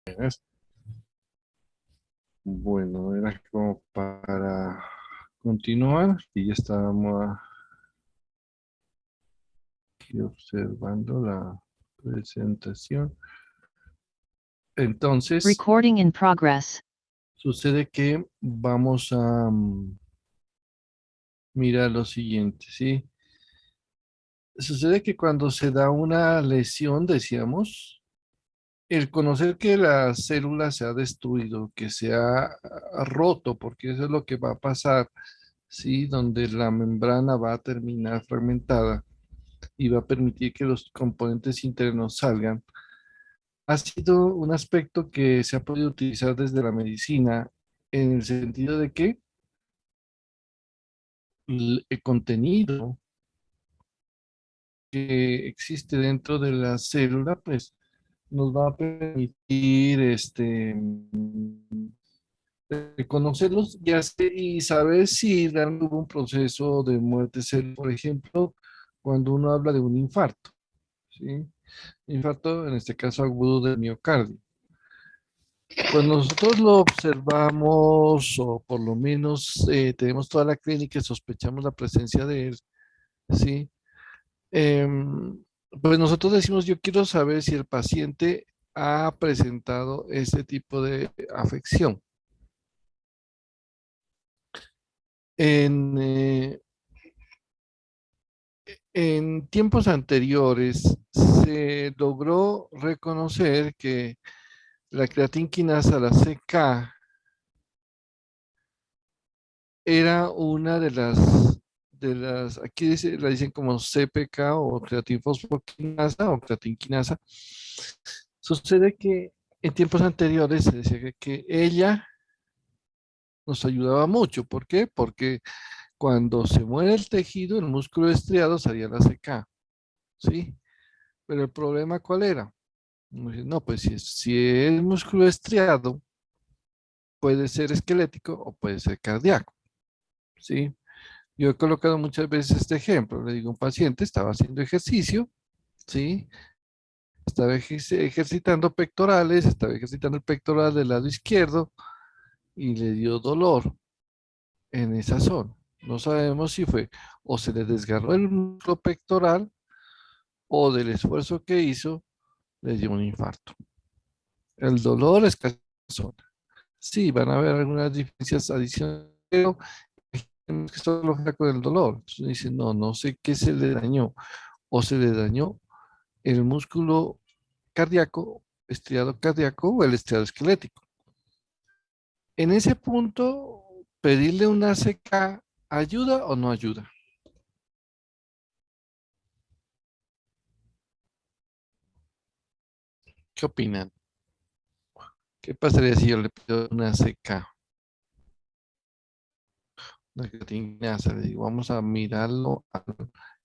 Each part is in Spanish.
Es- Bueno, era como para continuar y ya estábamos aquí observando la presentación. Entonces, Recording in progress. sucede que vamos a mirar lo siguiente, ¿sí? Sucede que cuando se da una lesión, decíamos, el conocer que la célula se ha destruido, que se ha roto, porque eso es lo que va a pasar, ¿sí? Donde la membrana va a terminar fragmentada y va a permitir que los componentes internos salgan, ha sido un aspecto que se ha podido utilizar desde la medicina en el sentido de que el contenido que existe dentro de la célula, pues nos va a permitir conocerlos y saber si realmente hubo un proceso de muerte celular, por ejemplo, cuando uno habla de un infarto, ¿sí? Infarto, en este caso agudo del miocardio. Cuando nosotros lo observamos, o por lo menos tenemos toda la clínica y sospechamos la presencia de él, ¿sí? Em, pues nosotros decimos, yo quiero saber si el paciente ha presentado ese tipo de afección. En, en tiempos anteriores se logró reconocer que la creatinquinasa, la CK, era una aquí la dicen como CPK o creatinfosfoquinasa o creatinquinasa. Sucede que en tiempos anteriores se decía que ella nos ayudaba mucho. ¿Por qué? Porque cuando se muere el tejido, el músculo estriado salía la CK, ¿sí? Pero el problema, ¿cuál era? No, pues si es músculo estriado, puede ser esquelético o puede ser cardíaco, ¿sí? Yo he colocado muchas veces este ejemplo. Le digo a un paciente, estaba haciendo ejercicio, ¿sí? Estaba ejercitando pectorales, estaba ejercitando el pectoral del lado izquierdo y le dio dolor en esa zona. No sabemos si fue o se le desgarró el músculo pectoral o del esfuerzo que hizo le dio un infarto. El dolor es casi la zona. Sí, van a haber algunas diferencias adicionales, pero tenemos que solo con el dolor. Entonces dicen, no, no sé qué se le dañó. O se le dañó el músculo cardíaco, estriado cardíaco o el estriado esquelético. En ese punto, pedirle una CK, ¿ayuda o no ayuda? ¿Qué opinan? ¿Qué pasaría si yo le pido una CK? Una creatinasa, le digo, vamos a mirarlo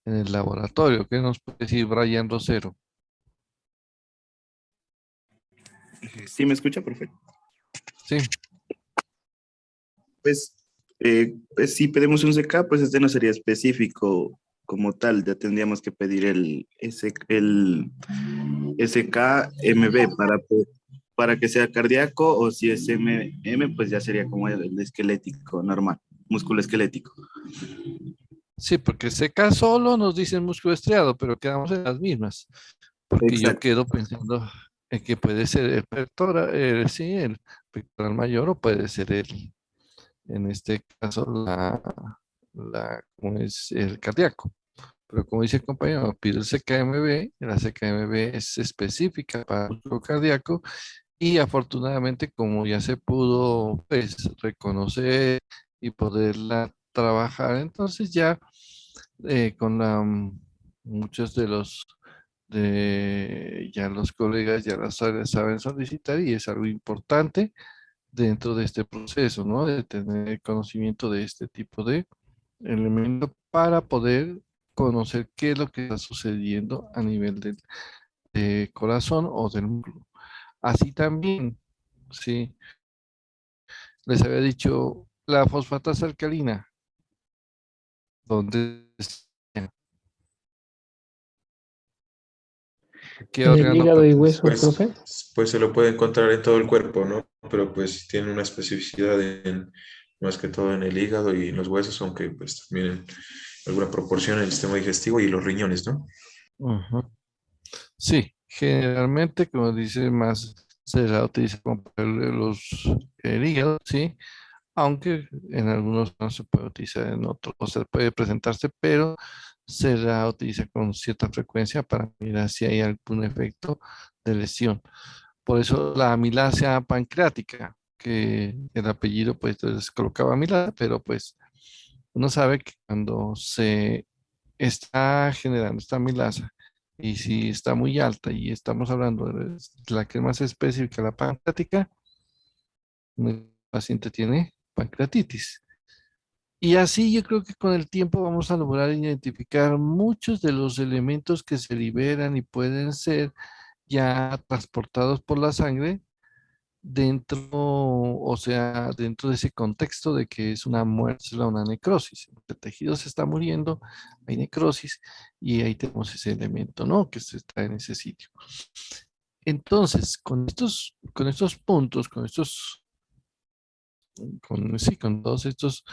en el laboratorio. ¿Qué nos puede decir Brian Rosero? ¿Sí me escucha? Perfecto. Sí, Pues, pues si pedimos un CK, pues este no sería específico como tal. Ya tendríamos que pedir el SKMB para que sea cardíaco, o si es MM, pues ya sería como el esquelético normal, músculo esquelético. sí, porque CK solo nos dice el músculo estriado, pero quedamos en las mismas. Porque yo Exacto. quedo pensando en que puede ser el pectoral, sí, el pectoral mayor o puede ser en este caso, ¿cómo es? El cardíaco. Pero como dice el compañero, pide el CKMB, la CKMB es específica para el músculo cardíaco y afortunadamente como ya se pudo pues reconocer y poderla trabajar, entonces ya con muchos ya los colegas ya las áreas saben solicitar y es algo importante dentro de este proceso, ¿no? De tener conocimiento de este tipo de elementos para poder conocer qué es lo que está sucediendo a nivel del corazón o del músculo. Así también, sí, les había dicho la fosfatasa alcalina, ¿dónde está? ¿Qué En el órgano hígado y pertenece? huesos, profe. Pues se lo puede encontrar en todo el cuerpo, ¿no? Pero pues tiene una especificidad más que todo en el hígado y en los huesos, aunque pues también en alguna proporción en el sistema digestivo y los riñones, ¿no? Ujú. Sí, generalmente, como dice, más se la utiliza como para el hígado, sí, aunque en algunos no se puede utilizar en otros, o sea, puede presentarse, pero se la utiliza con cierta frecuencia para mirar si hay algún efecto de lesión. Por eso la amilasa pancreática, que el apellido pues entonces colocaba amilasa, pero pues uno sabe que cuando se está generando esta amilasa y si está muy alta y estamos hablando de la que es más específica, la pancreática, el paciente tiene pancreatitis. Y así yo creo que con el tiempo vamos a lograr identificar muchos de los elementos que se liberan y pueden ser ya transportados por la sangre dentro, o sea, dentro de ese contexto de que es una muerte, una necrosis. El tejido se está muriendo, hay necrosis y ahí tenemos ese elemento, ¿no? Que se está en ese sitio. Entonces, con estos puntos, sí, con todos estos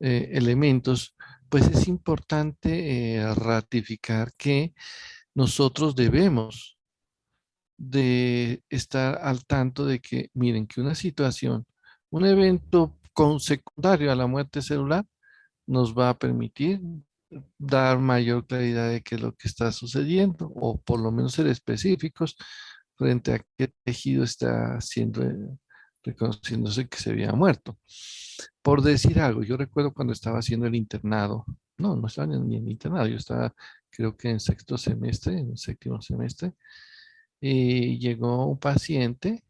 elementos, pues es importante ratificar que nosotros debemos de estar al tanto de que, miren, que una situación, un evento secundario a la muerte celular nos va a permitir dar mayor claridad de qué es lo que está sucediendo, o por lo menos ser específicos frente a qué tejido está siendo reconociéndose que se había muerto. Por decir algo, yo recuerdo cuando estaba haciendo el internado, no estaba ni en el internado, yo estaba creo que en sexto semestre, en el séptimo semestre, y llegó un paciente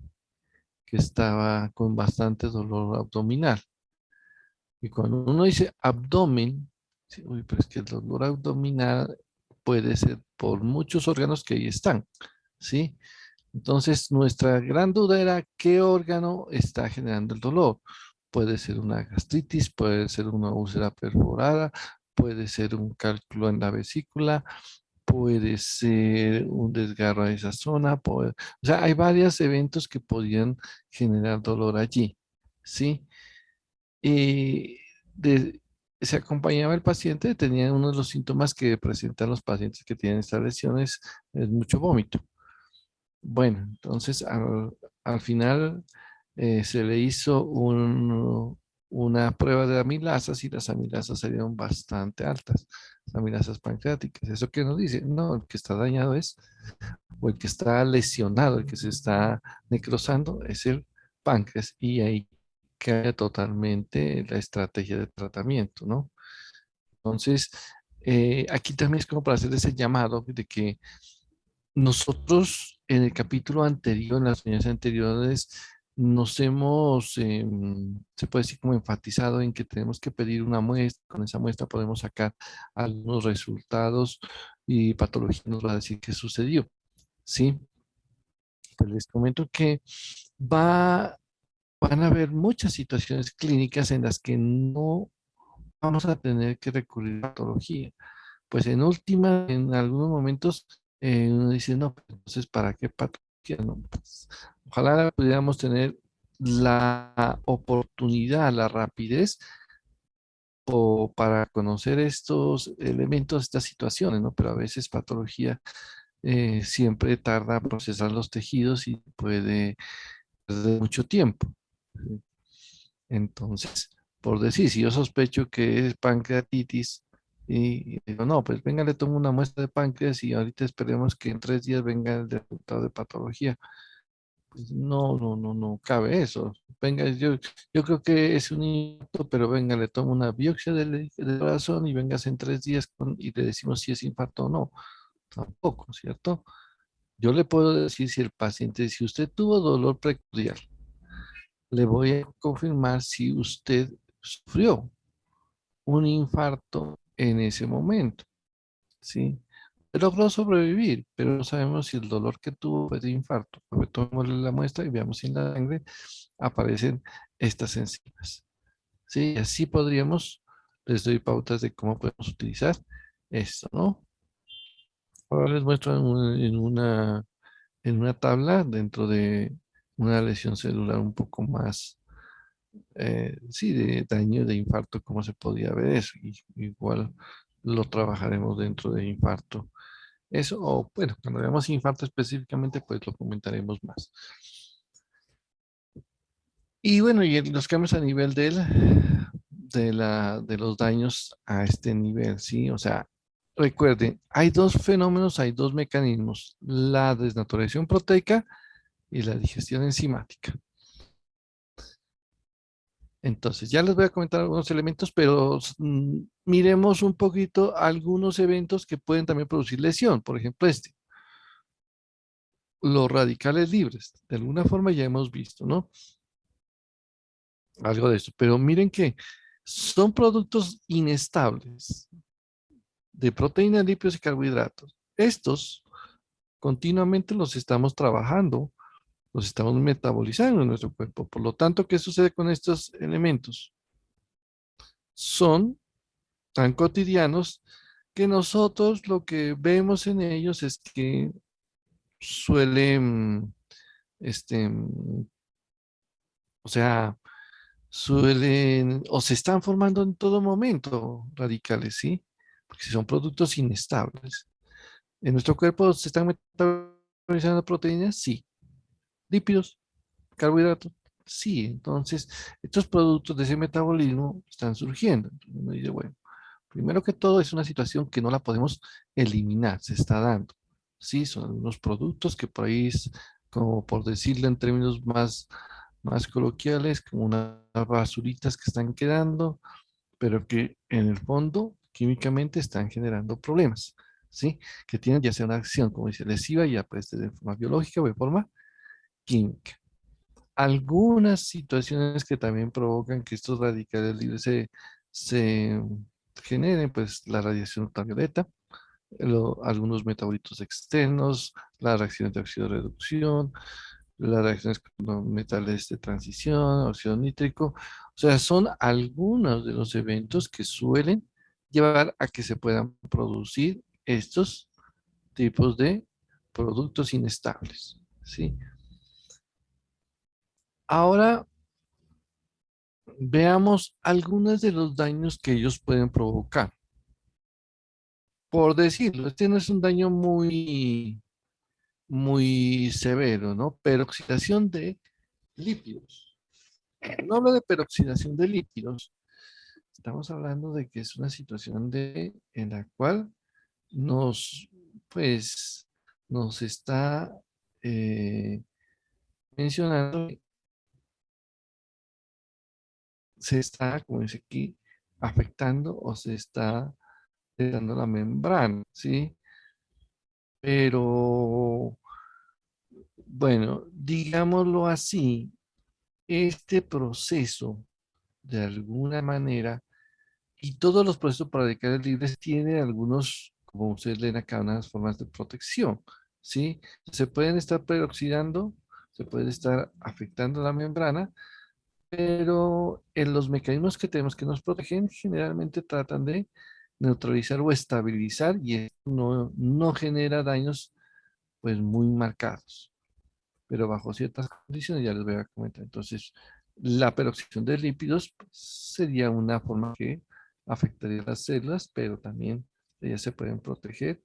que estaba con bastante dolor abdominal. Y cuando uno dice abdomen, sí, uy, pero es que el dolor abdominal puede ser por muchos órganos que ahí están, ¿sí? Entonces, nuestra gran duda era qué órgano está generando el dolor. Puede ser una gastritis, puede ser una úlcera perforada, puede ser un cálculo en la vesícula, puede ser un desgarro a esa zona, o sea, hay varios eventos que podrían generar dolor allí, ¿sí? Y de- se acompañaba el paciente, tenía uno de los síntomas que presentan los pacientes que tienen estas lesiones, es mucho vómito. Bueno, entonces al final se le hizo una prueba de amilasas y las amilasas salieron bastante altas, las amilasas pancreáticas. ¿Eso qué nos dice? No, el que está dañado es, o el que está lesionado, el que se está necrosando es el páncreas y ahí cambia totalmente la estrategia de tratamiento, ¿no? Entonces, aquí también es como para hacer ese llamado de que nosotros en el capítulo anterior, en las unidades anteriores, nos hemos, se puede decir como enfatizado en que tenemos que pedir una muestra, con esa muestra podemos sacar algunos resultados y patología nos va a decir qué sucedió, ¿sí? Pues les comento que van a haber muchas situaciones clínicas en las que no vamos a tener que recurrir a patología. Pues en última, en algunos momentos, uno dice, no, pues, entonces, ¿para qué patología? No, pues, ojalá pudiéramos tener la oportunidad, la rapidez o para conocer estos elementos, estas situaciones, ¿no? Pero a veces patología siempre tarda en procesar los tejidos y puede perder mucho tiempo. ¿Sí? Entonces, por decir, si yo sospecho que es pancreatitis y digo, no, pues venga, le tomo una muestra de páncreas y ahorita esperemos que en 3 días venga el resultado de patología. Pues no cabe eso. Venga, yo creo que es un infarto, pero venga, le tomo una biopsia del corazón y vengas en 3 días y le decimos si es infarto o no. Tampoco, ¿cierto? Yo le puedo decir si el paciente, si usted tuvo dolor precordial, le voy a confirmar si usted sufrió un infarto en ese momento, ¿sí? Logró sobrevivir, pero no sabemos si el dolor que tuvo fue de infarto. Pues tomémosle la muestra y veamos si en la sangre aparecen estas enzimas, ¿sí? Y así podríamos, les doy pautas de cómo podemos utilizar esto, ¿no? Ahora les muestro en una tabla dentro de una lesión celular un poco más, sí, de daño, de infarto, cómo se podía ver eso. Y, igual lo trabajaremos dentro de infarto. Eso, o bueno, cuando veamos infarto específicamente, pues lo comentaremos más. Y bueno, y los cambios a nivel de los daños a este nivel, ¿sí? O sea, recuerden, hay dos fenómenos, hay dos mecanismos, la desnaturalización proteica y la digestión enzimática. Entonces, ya les voy a comentar algunos elementos, pero miremos un poquito algunos eventos que pueden también producir lesión. Por ejemplo, los radicales libres. De alguna forma ya hemos visto, ¿no? Algo de esto. Pero miren que son productos inestables de proteínas, lípidos y carbohidratos. Estos continuamente los estamos trabajando, los estamos metabolizando en nuestro cuerpo. Por lo tanto, ¿qué sucede con estos elementos? Son tan cotidianos que nosotros lo que vemos en ellos es que suelen, o sea, suelen o se están formando en todo momento radicales, ¿sí? Porque si son productos inestables. ¿En nuestro cuerpo se están metabolizando proteínas? Sí. ¿Lípidos? ¿Carbohidratos? Sí. Entonces, estos productos de ese metabolismo están surgiendo. Entonces uno dice, bueno, primero que todo es una situación que no la podemos eliminar, se está dando. Sí, son algunos productos que por ahí es, como por decirlo en términos más coloquiales, como unas basuritas que están quedando, pero que en el fondo químicamente están generando problemas, ¿sí? Que tienen ya sea una acción, como dice, lesiva, ya puede ser de forma biológica o de forma química. Algunas situaciones que también provocan que estos radicales libres se generen, pues la radiación ultravioleta, algunos metabolitos externos, las reacciones de óxido de reducción, las reacciones con metales de transición, óxido nítrico. O sea, son algunos de los eventos que suelen llevar a que se puedan producir estos tipos de productos inestables, ¿sí? Ahora veamos algunos de los daños que ellos pueden provocar. Por decirlo, este no es un daño muy severo, ¿no? Peroxidación de lípidos. No hablo de peroxidación de lípidos. Estamos hablando de que es una situación en la cual nos, pues, nos está mencionando, se está, como dice aquí, afectando o se está dando la membrana, ¿sí? Pero, bueno, digámoslo así, este proceso, de alguna manera, y todos los procesos para radicales libres tienen algunos, como ustedes leen acá, unas formas de protección, ¿sí? Se pueden estar peroxidando, se puede estar afectando la membrana, pero en los mecanismos que tenemos que nos protegen generalmente tratan de neutralizar o estabilizar y esto no genera daños pues muy marcados, pero bajo ciertas condiciones ya les voy a comentar. Entonces, la peroxidación de lípidos pues, sería una forma que afectaría las células, pero también ellas se pueden proteger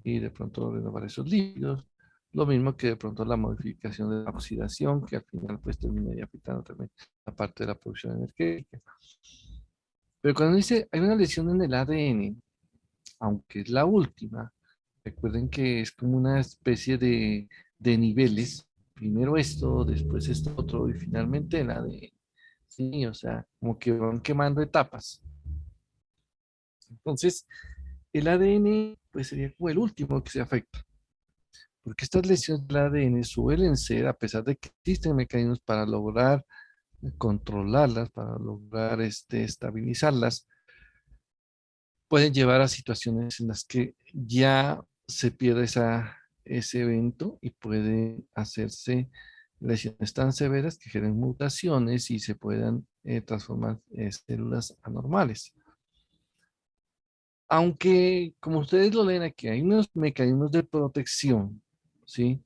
y de pronto renovar esos lípidos. Lo mismo que de pronto la modificación de la oxidación, que al final pues terminaría afectando también la parte de la producción energética. Pero cuando dice hay una lesión en el ADN, aunque es la última, recuerden que es como una especie de niveles, primero esto, después esto otro y finalmente el ADN. Sí, o sea, como que van quemando etapas. Entonces, el ADN pues sería como el último que se afecta, porque estas lesiones del ADN suelen ser, a pesar de que existen mecanismos para lograr controlarlas, para lograr estabilizarlas, pueden llevar a situaciones en las que ya se pierde ese evento y puede hacerse lesiones tan severas que generen mutaciones y se puedan transformar en células anormales. Aunque, como ustedes lo leen aquí, hay unos mecanismos de protección, ¿sí?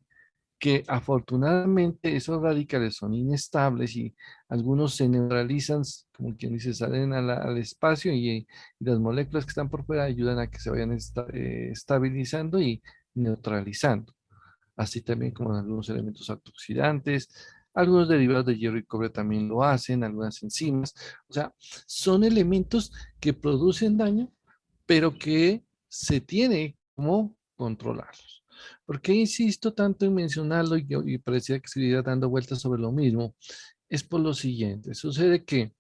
Que afortunadamente esos radicales son inestables y algunos se neutralizan, como quien dice, salen al espacio y las moléculas que están por fuera ayudan a que se vayan estabilizando y neutralizando. Así también como algunos elementos antioxidantes, algunos derivados de hierro y cobre también lo hacen, algunas enzimas. O sea, son elementos que producen daño, pero que se tiene como controlarlos. ¿Por qué insisto tanto en mencionarlo y parecía que estuviera dando vueltas sobre lo mismo? Es por lo siguiente, sucede que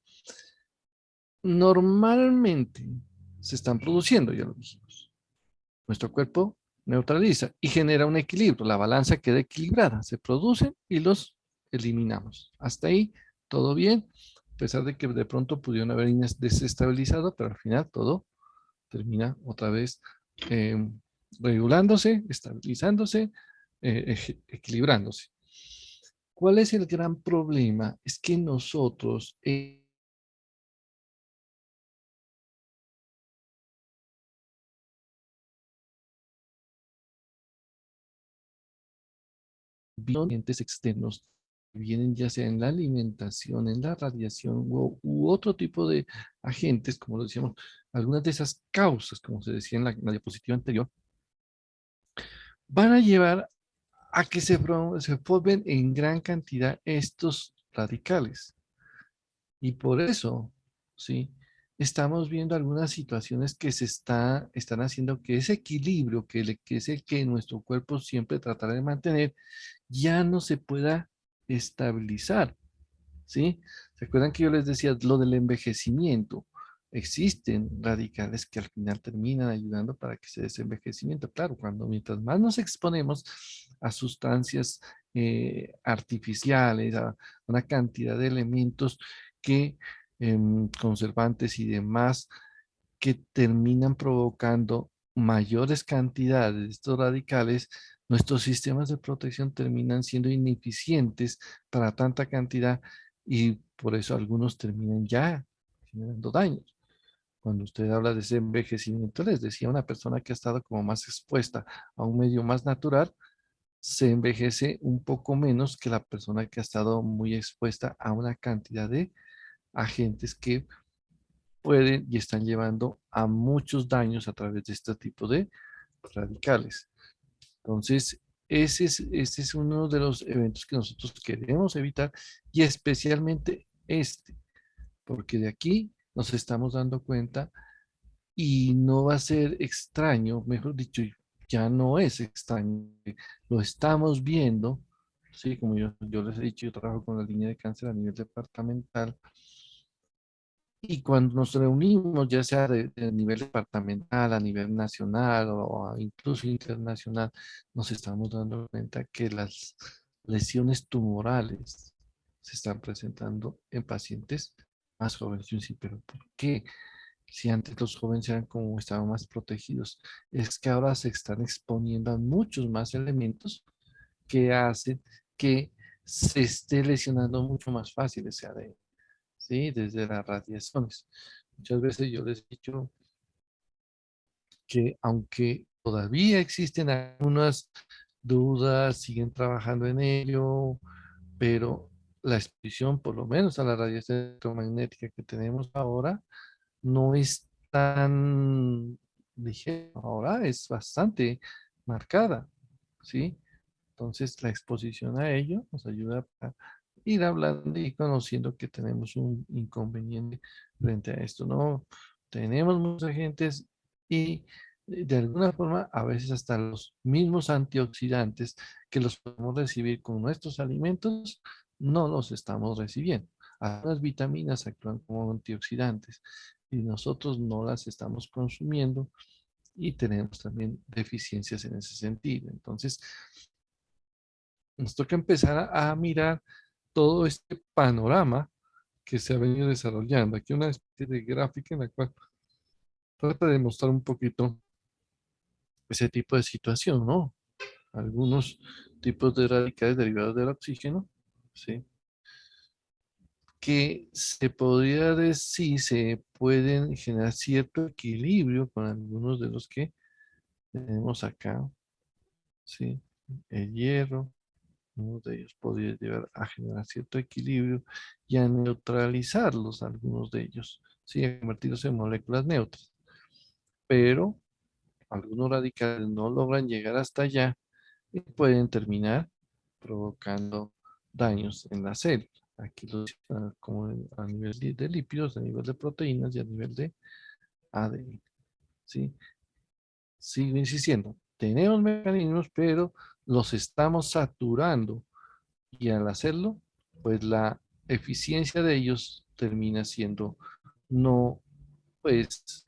normalmente se están produciendo, ya lo dijimos. Nuestro cuerpo neutraliza y genera un equilibrio, la balanza queda equilibrada, se producen y los eliminamos. Hasta ahí, todo bien, a pesar de que de pronto pudieron haber desestabilizado, pero al final todo termina otra vez eh, regulándose, estabilizándose, equilibrándose. ¿Cuál es el gran problema? Es que nosotros ambientes externos que vienen ya sea en la alimentación, en la radiación u otro tipo de agentes, como lo decíamos, algunas de esas causas, como se decía en la diapositiva anterior, van a llevar a que se formen en gran cantidad estos radicales. Y por eso, ¿sí? Estamos viendo algunas situaciones que están haciendo que ese equilibrio, que es el que nuestro cuerpo siempre tratará de mantener, ya no se pueda estabilizar, ¿sí? ¿Se acuerdan que yo les decía lo del envejecimiento? Existen radicales que al final terminan ayudando para que se dé ese envejecimiento. Claro, mientras más nos exponemos a sustancias artificiales, a una cantidad de elementos que conservantes y demás que terminan provocando mayores cantidades de estos radicales, nuestros sistemas de protección terminan siendo ineficientes para tanta cantidad y por eso algunos terminan ya generando daños. Cuando usted habla de ese envejecimiento, les decía, una persona que ha estado como más expuesta a un medio más natural, se envejece un poco menos que la persona que ha estado muy expuesta a una cantidad de agentes que pueden y están llevando a muchos daños a través de este tipo de radicales. Entonces, ese es uno de los eventos que nosotros queremos evitar y especialmente este, porque de aquí nos estamos dando cuenta y no va a ser extraño, mejor dicho, ya no es extraño, lo estamos viendo, sí, como yo les he dicho, yo trabajo con la línea de cáncer a nivel departamental. Y cuando nos reunimos, ya sea de nivel departamental, a nivel nacional o incluso internacional, nos estamos dando cuenta que las lesiones tumorales se están presentando en pacientes más jóvenes. Yo sí, pero ¿por qué? Si antes los jóvenes eran como estaban más protegidos, es que ahora se están exponiendo a muchos más elementos que hacen que se esté lesionando mucho más fácil ese ADN. ¿Sí? Desde las radiaciones. Muchas veces yo les he dicho que aunque todavía existen algunas dudas, siguen trabajando en ello, pero la exposición, por lo menos a la radiación electromagnética que tenemos ahora, no es tan ligera. Ahora es bastante marcada, ¿sí? Entonces, la exposición a ello nos ayuda a ir hablando y conociendo que tenemos un inconveniente frente a esto, ¿no? Tenemos muchos agentes y de alguna forma, a veces hasta los mismos antioxidantes que los podemos recibir con nuestros alimentos, no los estamos recibiendo. Algunas vitaminas actúan como antioxidantes y nosotros no las estamos consumiendo y tenemos también deficiencias en ese sentido. Entonces, nos toca empezar a mirar todo este panorama que se ha venido desarrollando. Aquí una especie de gráfica en la cual trata de mostrar un poquito ese tipo de situación, ¿no? Algunos tipos de radicales derivados del oxígeno, ¿sí? que se podría decir, se pueden generar cierto equilibrio con algunos de los que tenemos acá, ¿sí? El hierro, uno de ellos podría llegar a generar cierto equilibrio y a neutralizarlos, algunos de ellos, ¿sí? A convertirlos en moléculas neutras. Pero algunos radicales no logran llegar hasta allá y pueden terminar provocando daños en la célula. Aquí lo como a nivel de lípidos, a nivel de proteínas y a nivel de ADN. ¿Sí? Sigo insistiendo, tenemos mecanismos, pero los estamos saturando y al hacerlo, pues la eficiencia de ellos termina siendo no, pues,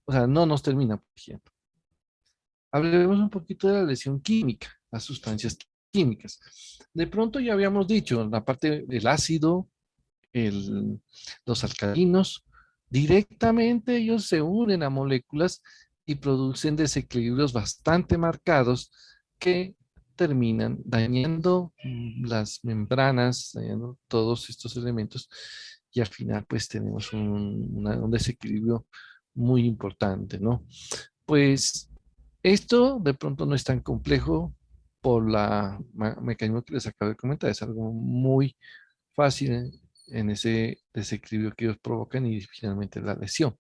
o sea, no nos termina protegiendo. Hablemos un poquito de la lesión química, las sustancias químicas. De pronto ya habíamos dicho, la parte del ácido, el- los alcalinos, directamente ellos se unen a moléculas y producen desequilibrios bastante marcados que terminan dañando las membranas, dañando todos estos elementos y al final pues tenemos un desequilibrio muy importante, ¿no? Pues esto de pronto no es tan complejo por la mecanismo que les acabo de comentar, es algo muy fácil en ese desequilibrio que ellos provocan y finalmente la lesión.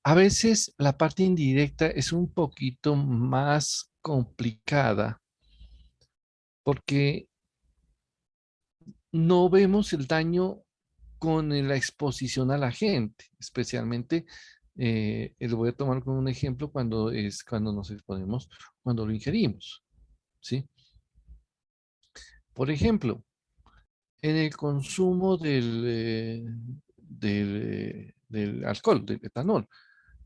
A veces la parte indirecta es un poquito más complicada porque no vemos el daño con la exposición a la gente, especialmente, lo voy a tomar como un ejemplo cuando nos exponemos, cuando lo ingerimos, ¿sí? Por ejemplo, en el consumo del alcohol, del etanol,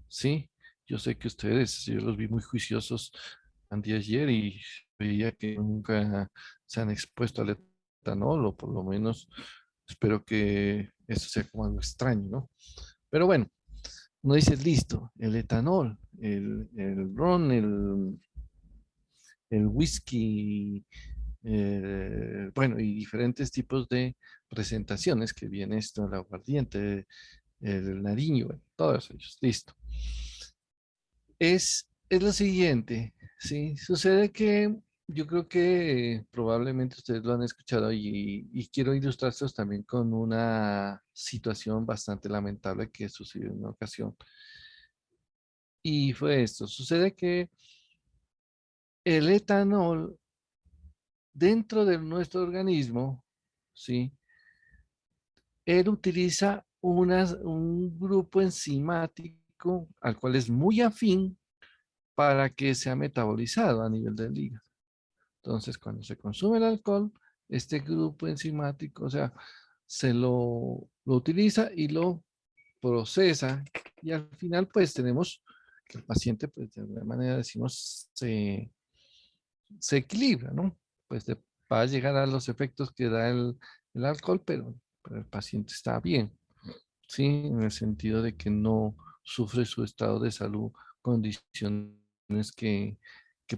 ¿sí? Yo sé que ustedes, yo los vi muy juiciosos anteayer y veía que nunca se han expuesto al etanol, o por lo menos espero que eso sea como algo extraño, ¿no? Pero bueno, no dices, listo, el etanol, el ron, el whisky, bueno, y diferentes tipos de presentaciones que viene esto, el aguardiente, el nariño, bueno, todos ellos, listo. Es lo siguiente, ¿sí? Sucede que yo creo que probablemente ustedes lo han escuchado y quiero ilustrarlos también con una situación bastante lamentable que sucedió en una ocasión. Y fue esto, sucede que el etanol dentro de nuestro organismo, ¿sí? Él utiliza un grupo enzimático al cual es muy afín para que sea metabolizado a nivel del hígado. Entonces, cuando se consume el alcohol, este grupo enzimático, o sea, lo utiliza y lo procesa y al final pues tenemos que el paciente pues de alguna manera decimos se equilibra, ¿no? Pues va a llegar a los efectos que da el alcohol, pero el paciente está bien, ¿sí? En el sentido de que no sufre su estado de salud, condiciones que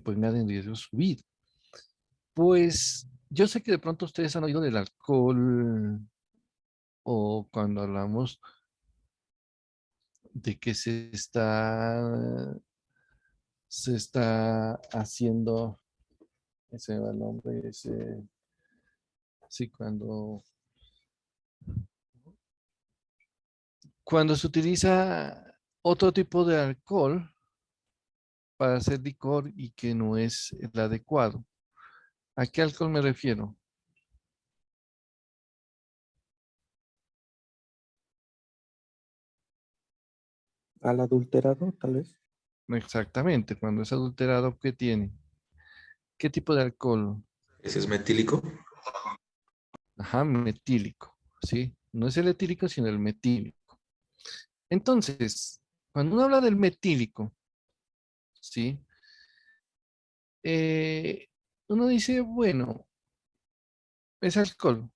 pongan en riesgo su vida. Pues yo sé que de pronto ustedes han oído del alcohol o cuando hablamos de que se está haciendo, ese va el nombre, sí, cuando se utiliza otro tipo de alcohol para hacer licor y que no es el adecuado. ¿A qué alcohol me refiero? Al adulterado, tal vez. Exactamente, cuando es adulterado, ¿qué tiene? ¿Qué tipo de alcohol? Ese es metílico. Ajá, metílico, ¿sí? No es el etílico, sino el metílico. Entonces, cuando uno habla del metílico, ¿sí? Eh, Uno dice, bueno, es alcohol.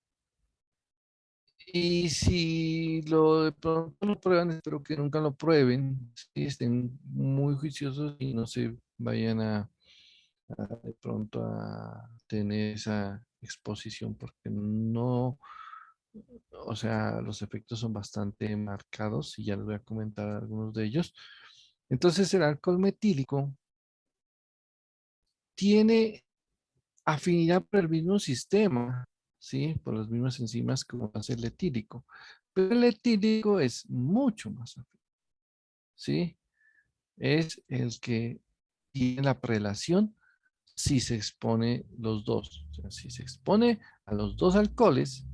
Y si de pronto lo prueban, espero que nunca lo prueben, ¿sí? Estén muy juiciosos y no se vayan de pronto a tener esa exposición, porque no, O sea, los efectos son bastante marcados y ya les voy a comentar algunos de ellos. Entonces, el alcohol metílico tiene afinidad por el mismo sistema, ¿sí? Por las mismas enzimas como hace el etílico. Pero el etílico es mucho más afín, ¿sí? Es el que tiene la prelación si se expone los dos. O sea, si se expone a los dos alcoholes,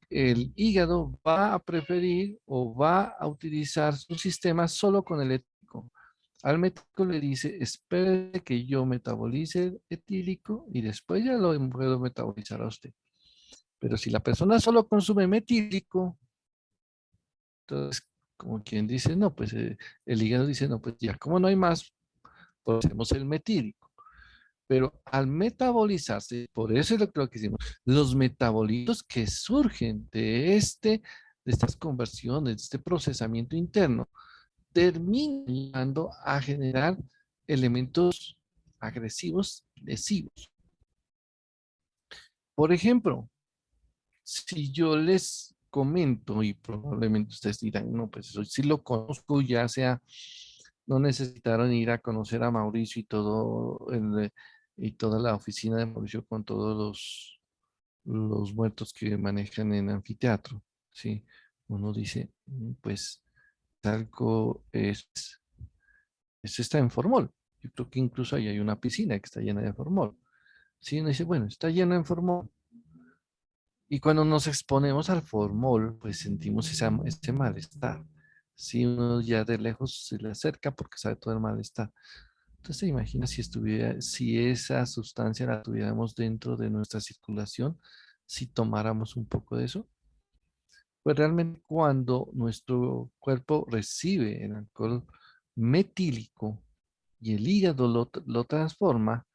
el hígado va a preferir o va a utilizar su sistema solo con el etílico. Al metílico le dice, espere que yo metabolice el etílico y después ya lo puedo metabolizar a usted. Pero si la persona solo consume metílico, entonces, como quien dice, no, pues el hígado dice, no, pues ya como no hay más, pues hacemos el metílico. Pero al metabolizarse, por eso es lo que hicimos, los metabolitos que surgen de estas conversiones, de este procesamiento interno, terminan llevando a generar elementos agresivos, lesivos. Por ejemplo, si yo les comento, y probablemente ustedes dirán, no, pues eso sí lo conozco, ya sea, no necesitaron ir a conocer a Mauricio y todo y toda la oficina de Mauricio con todos los muertos que manejan en anfiteatro, ¿sí? Uno dice, pues talco está en formol. Yo creo que incluso ahí hay una piscina que está llena de formol. Sí, uno dice, bueno, está llena de formol. Y cuando nos exponemos al formol, pues sentimos ese malestar. Si uno ya de lejos se le acerca porque sabe todo el malestar. Entonces, ¿se imagina si esa sustancia la tuviéramos dentro de nuestra circulación, si tomáramos un poco de eso? Pues realmente cuando nuestro cuerpo recibe el alcohol metílico y el hígado lo transforma,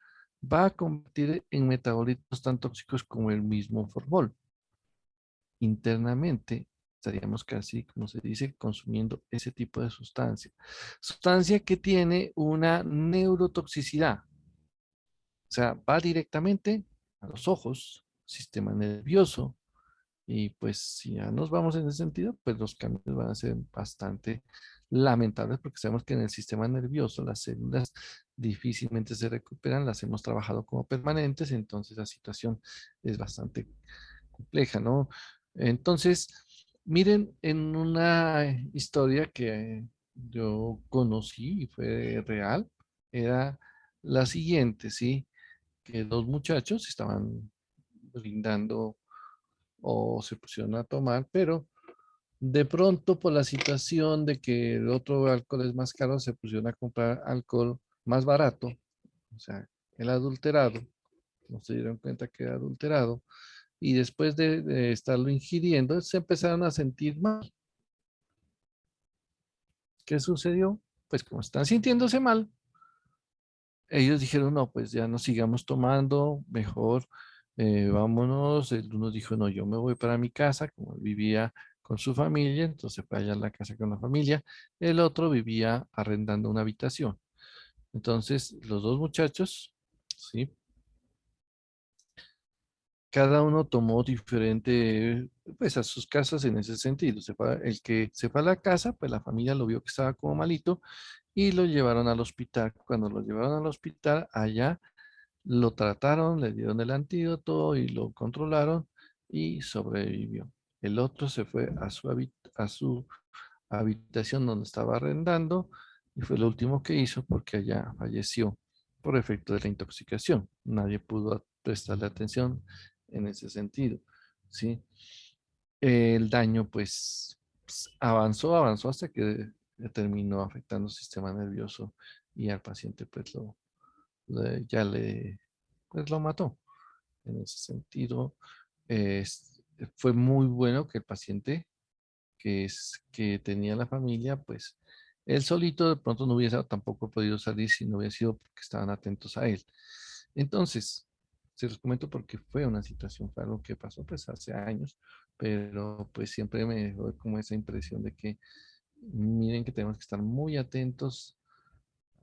va a convertir en metabolitos tan tóxicos como el mismo formol. Internamente estaríamos casi, como se dice, consumiendo ese tipo de sustancia. Sustancia que tiene una neurotoxicidad. O sea, va directamente a los ojos, sistema nervioso, y pues si ya nos vamos en ese sentido, pues los cambios van a ser bastante lamentables porque sabemos que en el sistema nervioso las células difícilmente se recuperan, las hemos trabajado como permanentes, entonces la situación es bastante compleja, ¿no? Entonces, miren, en una historia que yo conocí y fue real, era la siguiente, ¿sí? Que dos muchachos estaban brindando o se pusieron a tomar, pero de pronto por la situación de que el otro alcohol es más caro, se pusieron a comprar alcohol más barato, o sea, el adulterado, no se dieron cuenta que era adulterado, y después de estarlo ingiriendo, se empezaron a sentir mal. ¿Qué sucedió? Pues como están sintiéndose mal, ellos dijeron, no, pues ya no sigamos tomando, mejor vámonos. El uno dijo, no, yo me voy para mi casa, como él vivía con su familia, entonces fue allá a la casa con la familia. El otro vivía arrendando una habitación. Entonces, los dos muchachos, ¿sí? Cada uno tomó diferente, pues a sus casas en ese sentido. El que se fue a la casa, pues la familia lo vio que estaba como malito y lo llevaron al hospital. Cuando lo llevaron al hospital, allá lo trataron, le dieron el antídoto y lo controlaron y sobrevivió. El otro se fue a su habitación donde estaba arrendando y fue lo último que hizo porque allá falleció por efecto de la intoxicación. Nadie pudo prestarle atención en ese sentido, ¿sí? El daño pues, avanzó hasta que terminó afectando el sistema nervioso y al paciente pues ya pues lo mató. En ese sentido, fue muy bueno que el paciente que tenía la familia, pues él solito de pronto no hubiese tampoco podido salir si no hubiera sido porque estaban atentos a él. Entonces, se los comento porque fue una situación, fue algo que pasó pues hace años, pero pues siempre me dejó como esa impresión de que miren que tenemos que estar muy atentos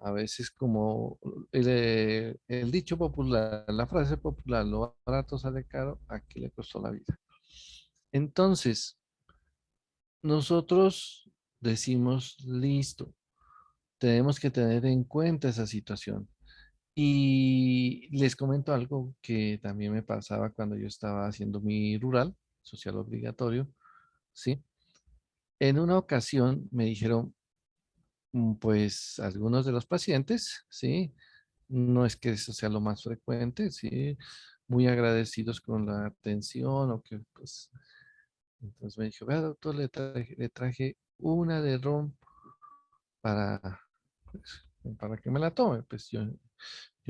a veces como el dicho popular, la frase popular, lo barato sale caro, aquí le costó la vida. Entonces, nosotros decimos, listo, tenemos que tener en cuenta esa situación. Y les comento algo que también me pasaba cuando yo estaba haciendo mi rural, social obligatorio, ¿sí? En una ocasión me dijeron, pues algunos de los pacientes, ¿sí? No es que eso sea lo más frecuente, ¿sí? Muy agradecidos con la atención o que, pues, entonces me dijo, vea, doctor, le traje una de ron para, pues, para que me la tome. Pues yo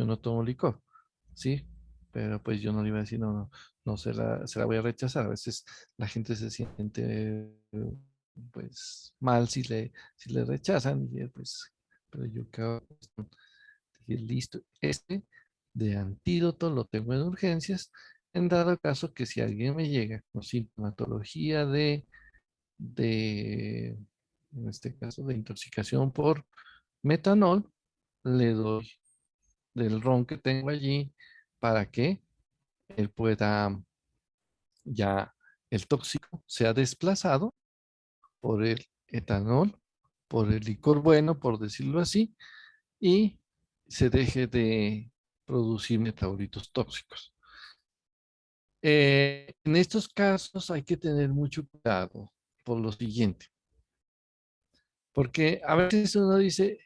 no tomo licor, ¿sí? Pero pues yo no le iba a decir, no, no, no se la voy a rechazar. A veces la gente se siente, pues, mal si le rechazan, y pues, pero yo creo que listo. Este de antídoto lo tengo en urgencias, en dado caso que si alguien me llega con sintomatología de, en este caso, de intoxicación por metanol, le doy del ron que tengo allí para que él pueda ya el tóxico sea desplazado por el etanol, por el licor bueno, por decirlo así, y se deje de producir metabolitos tóxicos. En estos casos hay que tener mucho cuidado por lo siguiente, porque a veces uno dice,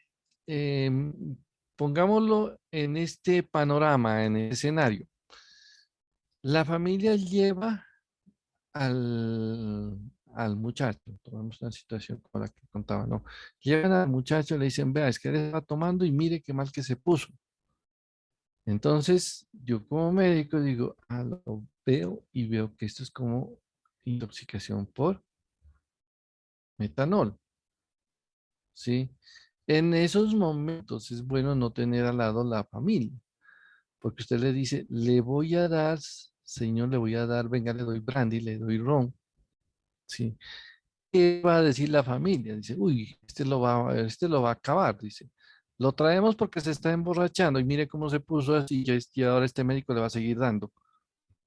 pongámoslo en este panorama, en el escenario. La familia lleva al muchacho, tomamos una situación como la que contaba, ¿no? Llegan al muchacho, le dicen, vea, es que él está tomando y mire qué mal que se puso. Entonces, yo como médico digo, lo veo y veo que esto es como intoxicación por metanol, ¿sí? En esos momentos es bueno no tener al lado la familia, porque usted le dice, le voy a dar, señor, le voy a dar, venga, le doy brandy, le doy ron, ¿sí? ¿Qué va a decir la familia? Dice, uy, este lo va a acabar, dice. Lo traemos porque se está emborrachando y mire cómo se puso así y ahora este médico le va a seguir dando.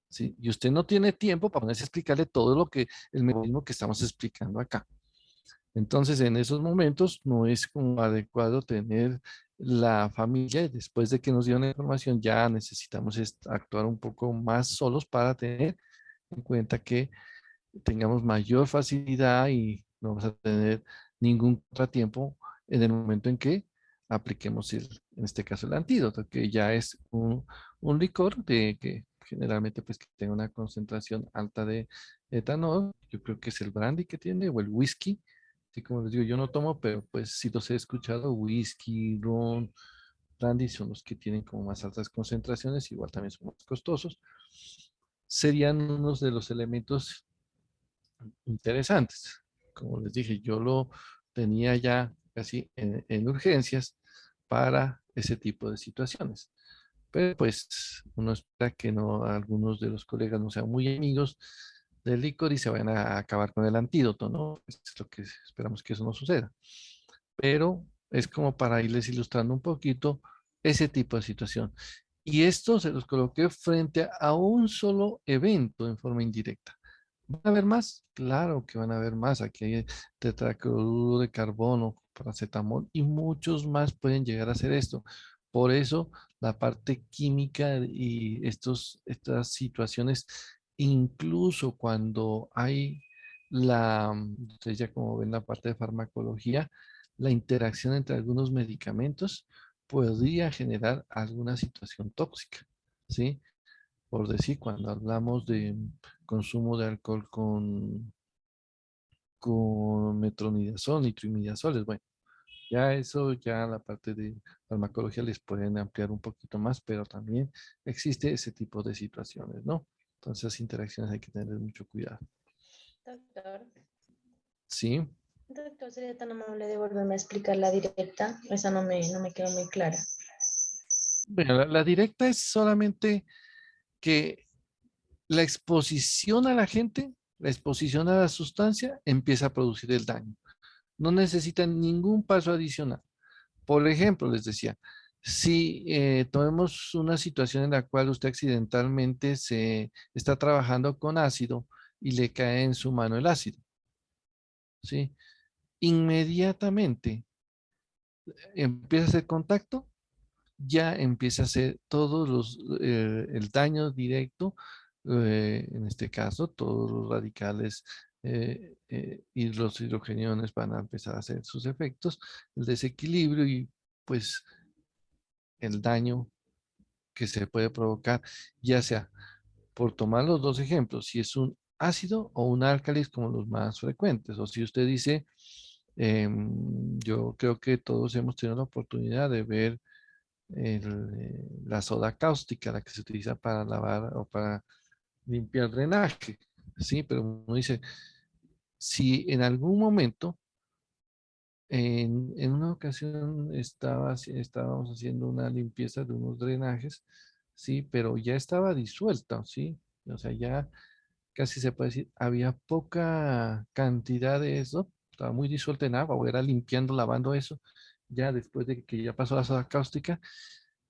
¿Sí? Y usted no tiene tiempo para ponerse a explicarle todo lo que el mecanismo que estamos explicando acá. Entonces, en esos momentos no es como adecuado tener la familia y después de que nos dieron la información ya necesitamos actuar un poco más solos para tener en cuenta que tengamos mayor facilidad y no vamos a tener ningún contratiempo en el momento en que apliquemos en este caso el antídoto, que ya es un licor de que generalmente pues que tenga una concentración alta de etanol. Yo creo que es el brandy que tiene o el whisky. Así como les digo, yo no tomo, pero pues sí los he escuchado, whisky, ron, brandy son los que tienen como más altas concentraciones, igual también son más costosos. Serían unos de los elementos interesantes. Como les dije, yo lo tenía ya casi en urgencias para ese tipo de situaciones. Pero pues uno espera que no, algunos de los colegas no sean muy amigos del licor y se vayan a acabar con el antídoto, ¿no? Es lo que esperamos que eso no suceda. Pero es como para irles ilustrando un poquito ese tipo de situación. Y esto se los coloqué frente a un solo evento en forma indirecta. ¿Van a haber más? Claro que van a haber más. Aquí hay tetracloruro de carbono, paracetamol y muchos más pueden llegar a hacer esto. Por eso la parte química y estas situaciones, incluso cuando hay ustedes ya como ven la parte de farmacología, la interacción entre algunos medicamentos podría generar alguna situación tóxica, ¿sí? Por decir, cuando hablamos de consumo de alcohol con metronidazol, nitroimidazoles, bueno, ya eso, ya la parte de farmacología les pueden ampliar un poquito más, pero también existe ese tipo de situaciones, ¿no? Entonces, esas interacciones hay que tener mucho cuidado. Doctor, Sí, doctor, sería tan amable de volverme a explicar la directa. Esa no me quedó muy clara. bueno, la directa es solamente que la exposición a la gente, la exposición a la sustancia empieza a producir el daño. No necesitan ningún paso adicional. Por ejemplo, les decía, si tomemos una situación en la cual usted accidentalmente se está trabajando con ácido y le cae en su mano el ácido, ¿sí? Inmediatamente empieza a hacer contacto, ya empieza a hacer el daño directo, en este caso, todos los radicales y los hidrogeniones van a empezar a hacer sus efectos, el desequilibrio y pues el daño que se puede provocar, ya sea por tomar los dos ejemplos, si es un ácido o un álcalis como los más frecuentes, o si usted dice, yo creo que todos hemos tenido la oportunidad de ver la soda cáustica, la que se utiliza para lavar o para limpiar drenaje, ¿sí? Pero uno dice, si en algún momento, en una ocasión estábamos haciendo una limpieza de unos drenajes, ¿sí? Pero ya estaba disuelta, ¿sí? O sea, ya casi se puede decir, había poca cantidad de eso, estaba muy disuelta en agua, o era limpiando, lavando eso, ya después de que ya pasó la soda cáustica,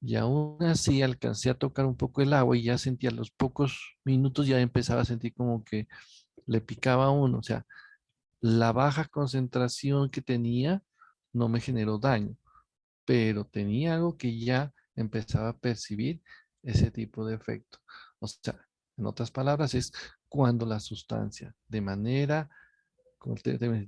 y aún así alcancé a tocar un poco el agua y ya sentía a los pocos minutos, ya empezaba a sentir como que le picaba a uno. O sea, la baja concentración que tenía no me generó daño, pero tenía algo que ya empezaba a percibir ese tipo de efecto. O sea, en otras palabras, es cuando la sustancia de manera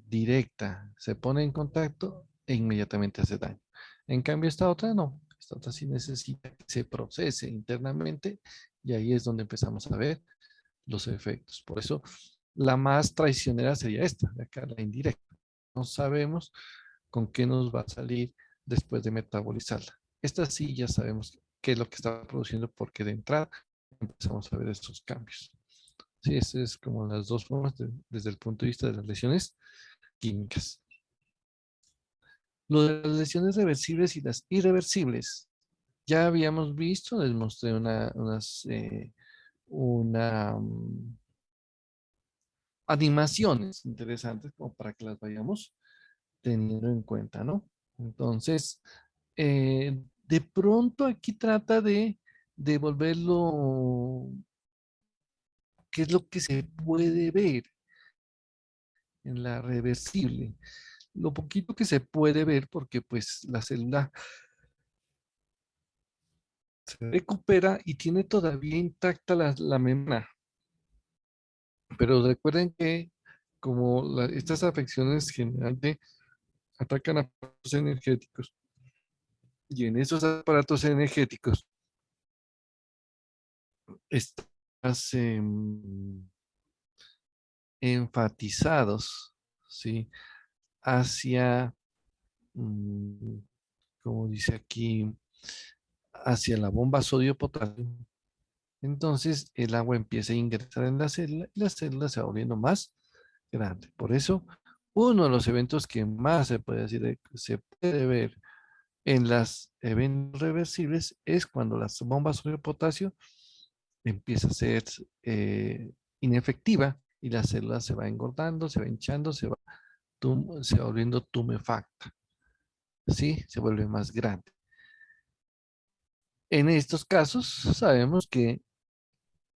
directa se pone en contacto e inmediatamente hace daño. En cambio, esta otra no. Esta otra sí necesita que se procese internamente y ahí es donde empezamos a ver los efectos. Por eso, la más traicionera sería esta, de acá, la indirecta. No sabemos con qué nos va a salir después de metabolizarla. Esta sí ya sabemos qué es lo que está produciendo porque de entrada empezamos a ver estos cambios. Sí, esas es como las dos formas desde el punto de vista de las lesiones químicas. Lo de las lesiones reversibles y las irreversibles. Ya habíamos visto, les mostré una animaciones interesantes como para que las vayamos teniendo en cuenta, ¿no? Entonces, de pronto aquí trata de volverlo, ¿qué es lo que se puede ver en la reversible? Lo poquito que se puede ver, porque pues la célula se recupera y tiene todavía intacta la membrana. Pero recuerden que como estas afecciones generalmente atacan a aparatos energéticos y en esos aparatos energéticos estás enfatizados, ¿sí? Hacia, mm, como dice aquí, hacia la bomba sodio-potasio. Entonces el agua empieza a ingresar en la célula y la célula se va volviendo más grande. Por eso, uno de los eventos que más se puede decir, se puede ver en las eventos reversibles es cuando la bomba sodio potasio empieza a ser inefectiva y la célula se va engordando, se va hinchando, se va volviendo tumefacta. ¿Sí? Se vuelve más grande. En estos casos sabemos que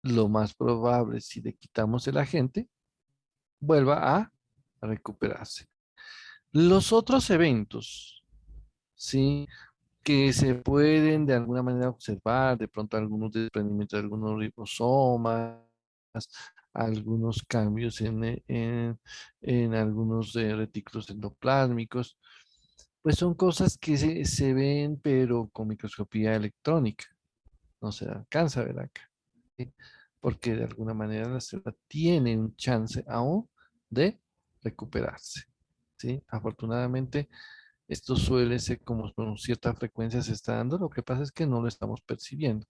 lo más probable, si le quitamos el agente, vuelva a recuperarse. Los otros eventos, ¿sí? Que se pueden de alguna manera observar, de pronto algunos desprendimientos de algunos ribosomas, algunos cambios en algunos retículos endoplásmicos, pues son cosas que se ven, pero con microscopía electrónica, no se alcanza a ver acá, ¿sí? Porque de alguna manera la célula tiene un chance aún de recuperarse, ¿sí? Afortunadamente, esto suele ser como con cierta frecuencia se está dando, lo que pasa es que no lo estamos percibiendo,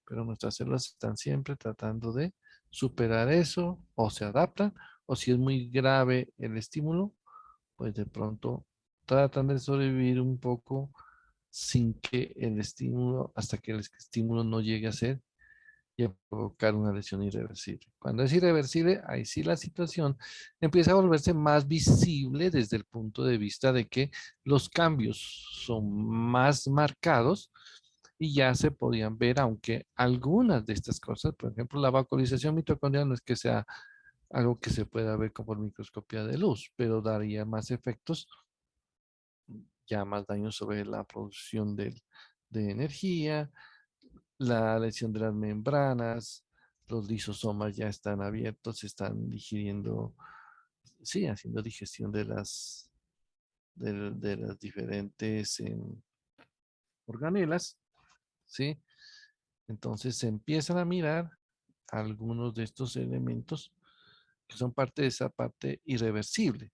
pero nuestras células están siempre tratando de superar eso o se adaptan, o si es muy grave el estímulo, pues de pronto tratan de sobrevivir un poco sin que el estímulo, hasta que el estímulo no llegue a ser y a provocar una lesión irreversible. Cuando es irreversible, ahí sí la situación empieza a volverse más visible desde el punto de vista de que los cambios son más marcados y ya se podían ver, aunque algunas de estas cosas, por ejemplo, la vascularización mitocondrial no es que sea algo que se pueda ver como por microscopía de luz, pero daría más efectos, ya más daños sobre la producción de energía, la lesión de las membranas, los lisosomas ya están abiertos, están digiriendo, sí, haciendo digestión de las diferentes organelas, ¿sí? Entonces se empiezan a mirar algunos de estos elementos que son parte de esa parte irreversible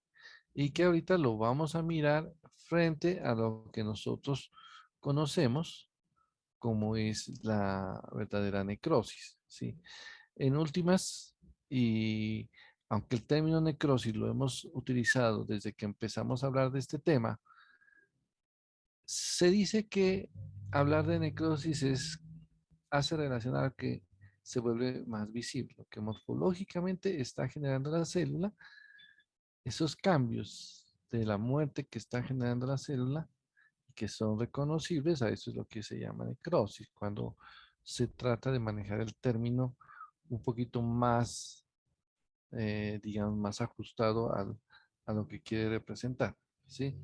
y que ahorita lo vamos a mirar frente a lo que nosotros conocemos como es la verdadera necrosis, ¿sí? En últimas, y aunque el término necrosis lo hemos utilizado desde que empezamos a hablar de este tema, se dice que hablar de necrosis hace relacionar a que se vuelve más visible, lo que morfológicamente está generando la célula, esos cambios de la muerte que está generando la célula, que son reconocibles, a eso es lo que se llama necrosis, cuando se trata de manejar el término un poquito más, digamos, más ajustado a lo que quiere representar, ¿sí?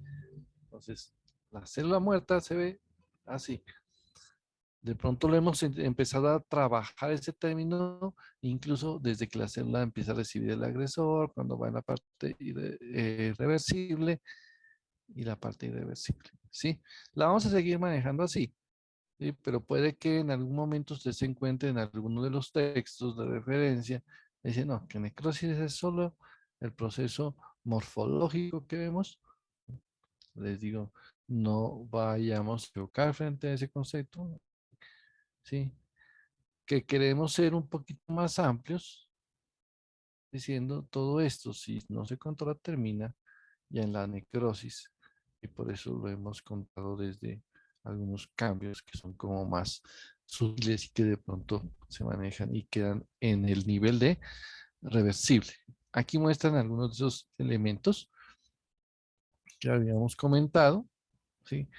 Entonces, la célula muerta se ve así. De pronto lo hemos empezado a trabajar ese término, incluso desde que la célula empieza a recibir el agresor, cuando va en la parte reversible y la parte irreversible, ¿sí? La vamos a seguir manejando así, ¿sí? Pero puede que en algún momento usted se encuentre en alguno de los textos de referencia, dice, no, que necrosis es solo el proceso morfológico que vemos. Les digo, no vayamos a equivocar frente a ese concepto, ¿sí? Que queremos ser un poquito más amplios, diciendo todo esto, si no se controla, termina ya en la necrosis. Y por eso lo hemos contado desde algunos cambios que son como más sutiles y que de pronto se manejan y quedan en el nivel de reversible. Aquí muestran algunos de esos elementos que habíamos comentado, ¿sí?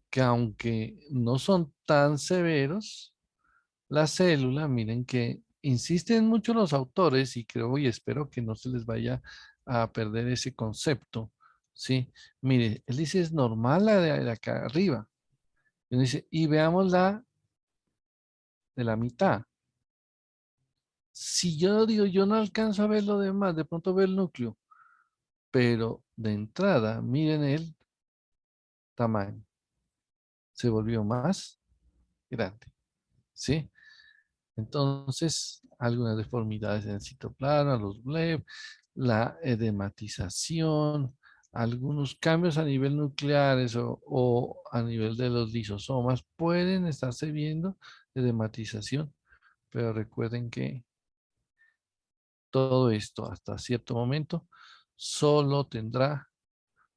Que aunque no son tan severos, la célula, miren que insisten mucho los autores y creo y espero que no se les vaya a perder ese concepto, ¿sí? Mire, él dice es normal la de acá arriba. Y uno dice, y veamos la de la mitad. Si yo digo, yo no alcanzo a ver lo demás, de pronto veo el núcleo, pero de entrada, miren el tamaño. Se volvió más grande, ¿sí? Entonces, algunas deformidades en el citoplasma, los BLEB, la edematización, algunos cambios a nivel nucleares o a nivel de los lisosomas pueden estarse viendo edematización, pero recuerden que todo esto hasta cierto momento solo tendrá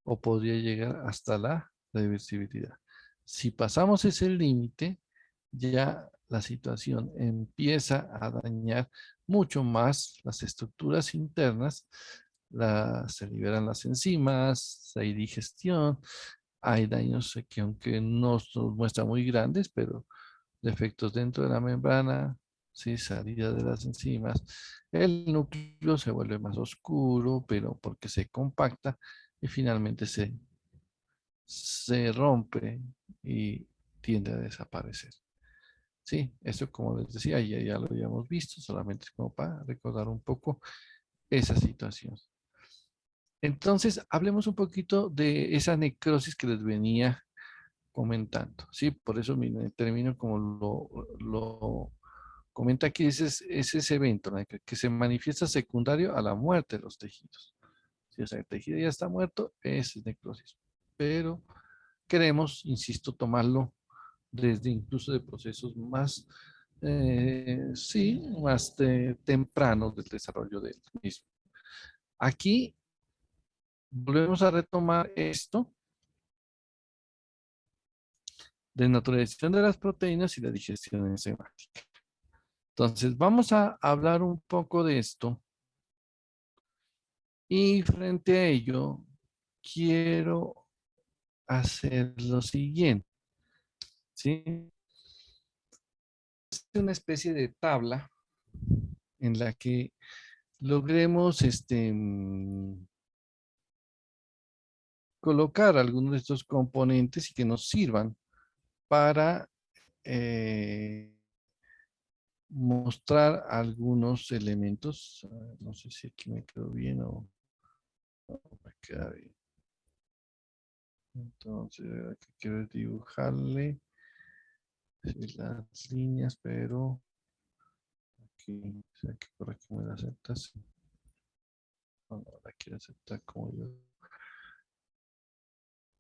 o podría llegar hasta la reversibilidad. Si pasamos ese límite, ya la situación empieza a dañar mucho más las estructuras internas, se liberan las enzimas, hay digestión, hay daños que aunque no nos muestran muy grandes, pero defectos dentro de la membrana, ¿sí? Salida de las enzimas, el núcleo se vuelve más oscuro, pero porque se compacta y finalmente se rompe y tiende a desaparecer. Sí, eso como les decía, ya lo habíamos visto, solamente es como para recordar un poco esa situación. Entonces, hablemos un poquito de esa necrosis que les venía comentando, ¿sí? Por eso miren, termino como lo comenta aquí, es ese evento, ¿no? Que se manifiesta secundario a la muerte de los tejidos. Si o sea, el tejido ya está muerto, es necrosis. Pero queremos, insisto, tomarlo desde incluso de procesos más, sí, más tempranos del desarrollo del mismo. Aquí volvemos a retomar esto de naturalización de las proteínas y la digestión enzimática. Entonces, vamos a hablar un poco de esto. Y frente a ello, quiero hacer lo siguiente, ¿sí? Es una especie de tabla en la que logremos colocar algunos de estos componentes y que nos sirvan para mostrar algunos elementos. No sé si aquí me quedó bien o no me queda bien. Entonces, aquí quiero dibujarle las líneas, pero aquí, o sea, que por aquí me la aceptas. No, no la quiero aceptar como yo.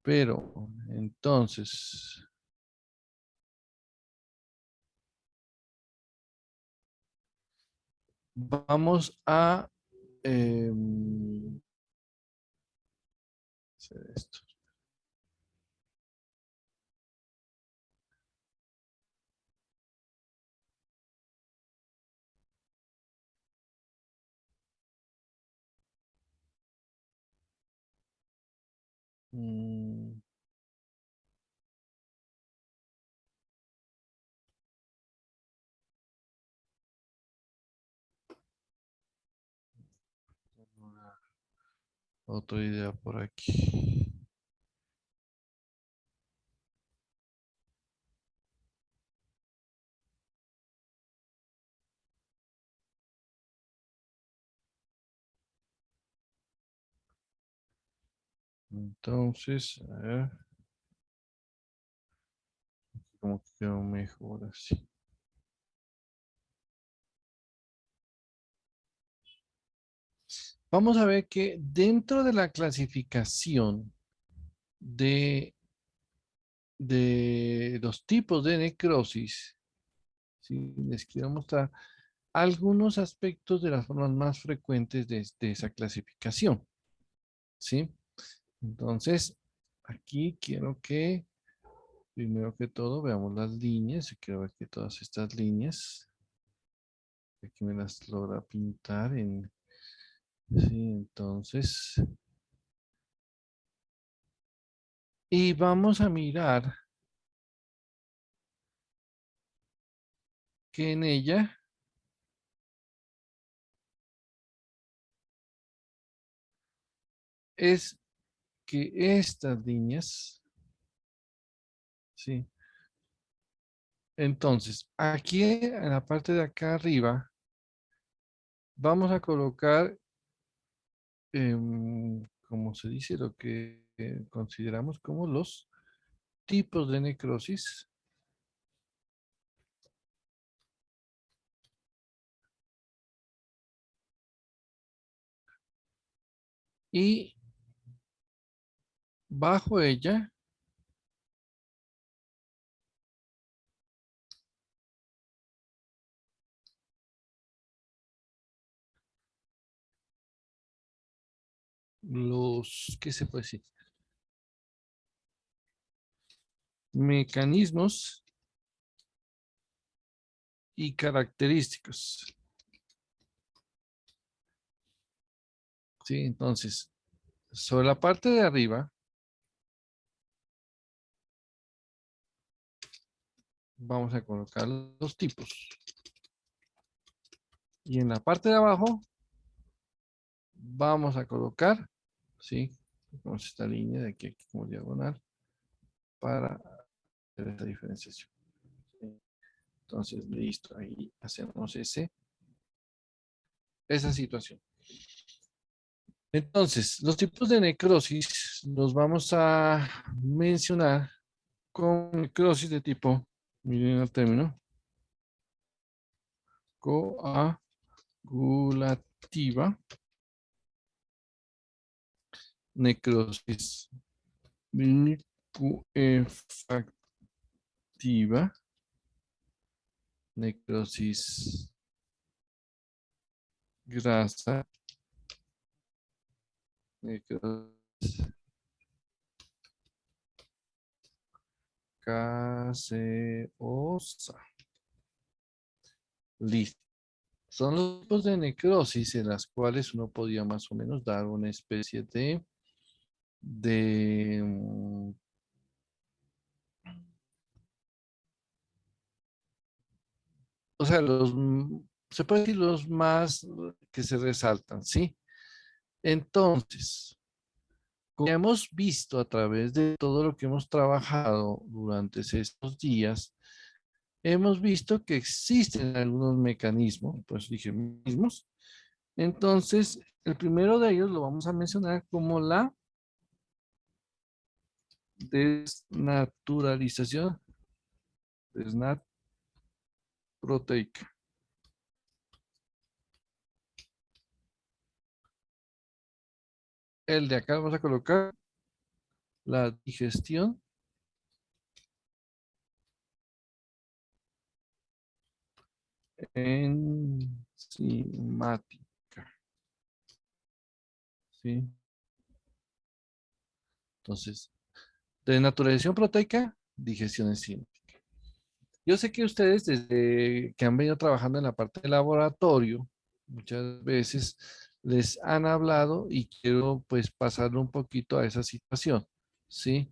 Pero, entonces, vamos a hacer esto. Mm, otra idea por aquí. Entonces, a ver, como que quedó mejor así. Vamos a ver que dentro de la clasificación de los tipos de necrosis, ¿sí? Les quiero mostrar algunos aspectos de las formas más frecuentes de esa clasificación, ¿sí? Entonces, aquí quiero que, primero que todo, veamos las líneas. Yo quiero ver que todas estas líneas, aquí me las logra pintar en, sí, entonces, y vamos a mirar que en ella es que estas líneas, ¿sí? Entonces, aquí en la parte de acá arriba, vamos a colocar, como se dice, lo que consideramos como los tipos de necrosis. Y bajo ella, ¿qué se puede decir? Mecanismos y características. ¿Sí? Entonces, sobre la parte de arriba, vamos a colocar los tipos. Y en la parte de abajo, vamos a colocar, ¿sí? Vamos esta línea de aquí, aquí como diagonal para hacer esta diferenciación. ¿Sí? Entonces, listo, ahí hacemos esa situación. Entonces, los tipos de necrosis los vamos a mencionar con necrosis de tipo, miren el término, coagulativa, necrosis licuefactiva, necrosis grasa, necrosis gaseosa. Listo. Son los tipos de necrosis en las cuales uno podía más o menos dar una especie de o sea, se puede decir los más que se resaltan, ¿sí? Entonces, como hemos visto a través de todo lo que hemos trabajado durante estos días, hemos visto que existen algunos mecanismos, pues dije mecanismos. Entonces, el primero de ellos lo vamos a mencionar como la desnaturalización proteica. El de acá vamos a colocar la digestión enzimática. ¿Sí? Entonces, desnaturalización proteica, digestión enzimática. Yo sé que ustedes, desde que han venido trabajando en la parte de laboratorio, muchas veces les han hablado y quiero pues pasarle un poquito a esa situación, ¿sí?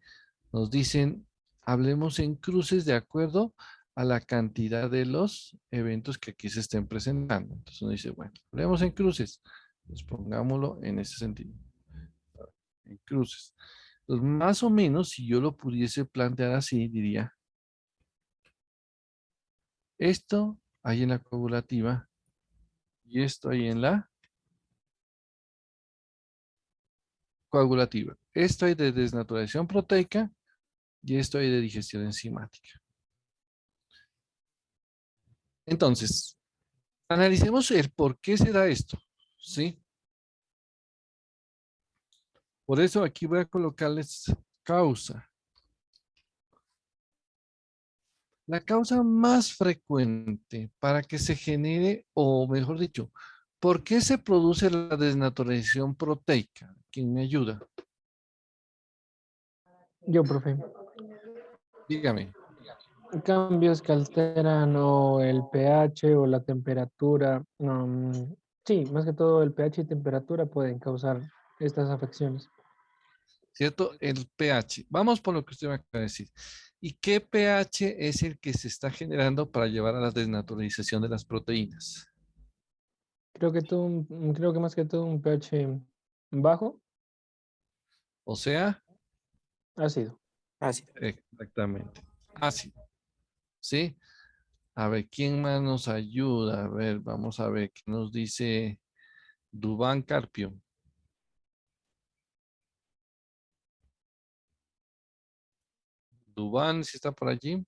Nos dicen, hablemos en cruces de acuerdo a la cantidad de los eventos que aquí se estén presentando. Entonces uno dice, bueno, hablemos en cruces, pues pongámoslo en ese sentido, en cruces. Entonces, más o menos, si yo lo pudiese plantear así, diría, esto hay en la coagulativa y esto hay en la coagulativa. Esto hay de desnaturalización proteica y esto hay de digestión enzimática. Entonces, analicemos el por qué se da esto, ¿sí? Por eso aquí voy a colocarles causa. La causa más frecuente para que se genere, o mejor dicho, ¿por qué se produce la desnaturalización proteica? ¿Quién me ayuda? Yo, profe. Dígame. Cambios que alteran o el pH o la temperatura. Sí, más que todo el pH y temperatura pueden causar estas afecciones. ¿Cierto? El pH. Vamos por lo que usted me acaba de decir. ¿Y qué pH es el que se está generando para llevar a la desnaturalización de las proteínas? Creo que más que todo un pH bajo, O sea, ácido. Ácido. exactamente, ácido. ¿Sí? A ver, ¿quién más nos ayuda? A ver, vamos a ver qué nos dice Dubán Carpio. Dubán, si está por allí.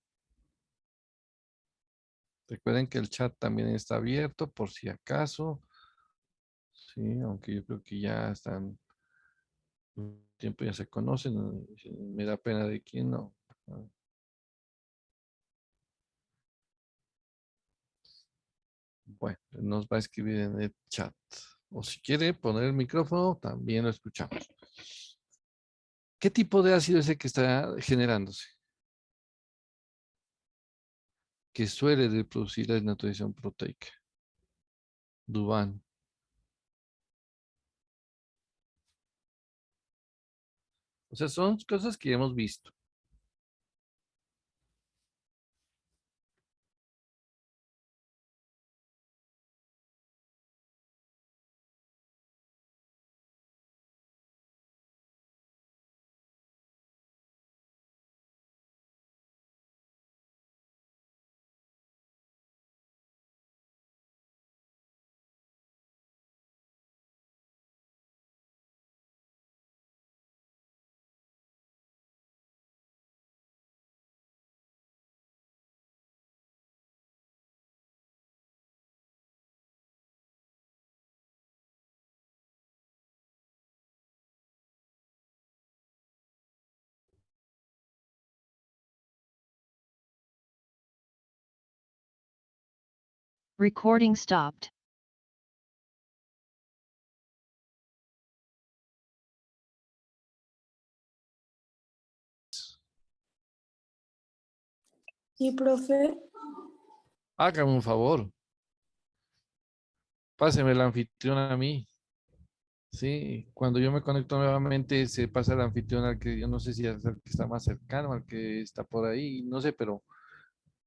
Recuerden que el chat también está abierto por si acaso. Sí, aunque yo creo que ya están, un tiempo ya se conocen. Me da pena de quién no. Bueno, nos va a escribir en el chat. O si quiere poner el micrófono, también lo escuchamos. ¿Qué tipo de ácido es el que está generándose? Que suele de producir la desnaturalización proteica. Dubán. O sea, son cosas que hemos visto. Recording stopped. Sí, profe. Hágame un favor. Páseme el anfitrión a mí. Sí, cuando yo me conecto nuevamente se pasa el anfitrión al que yo no sé si es el que está más cercano, al que está por ahí, no sé, pero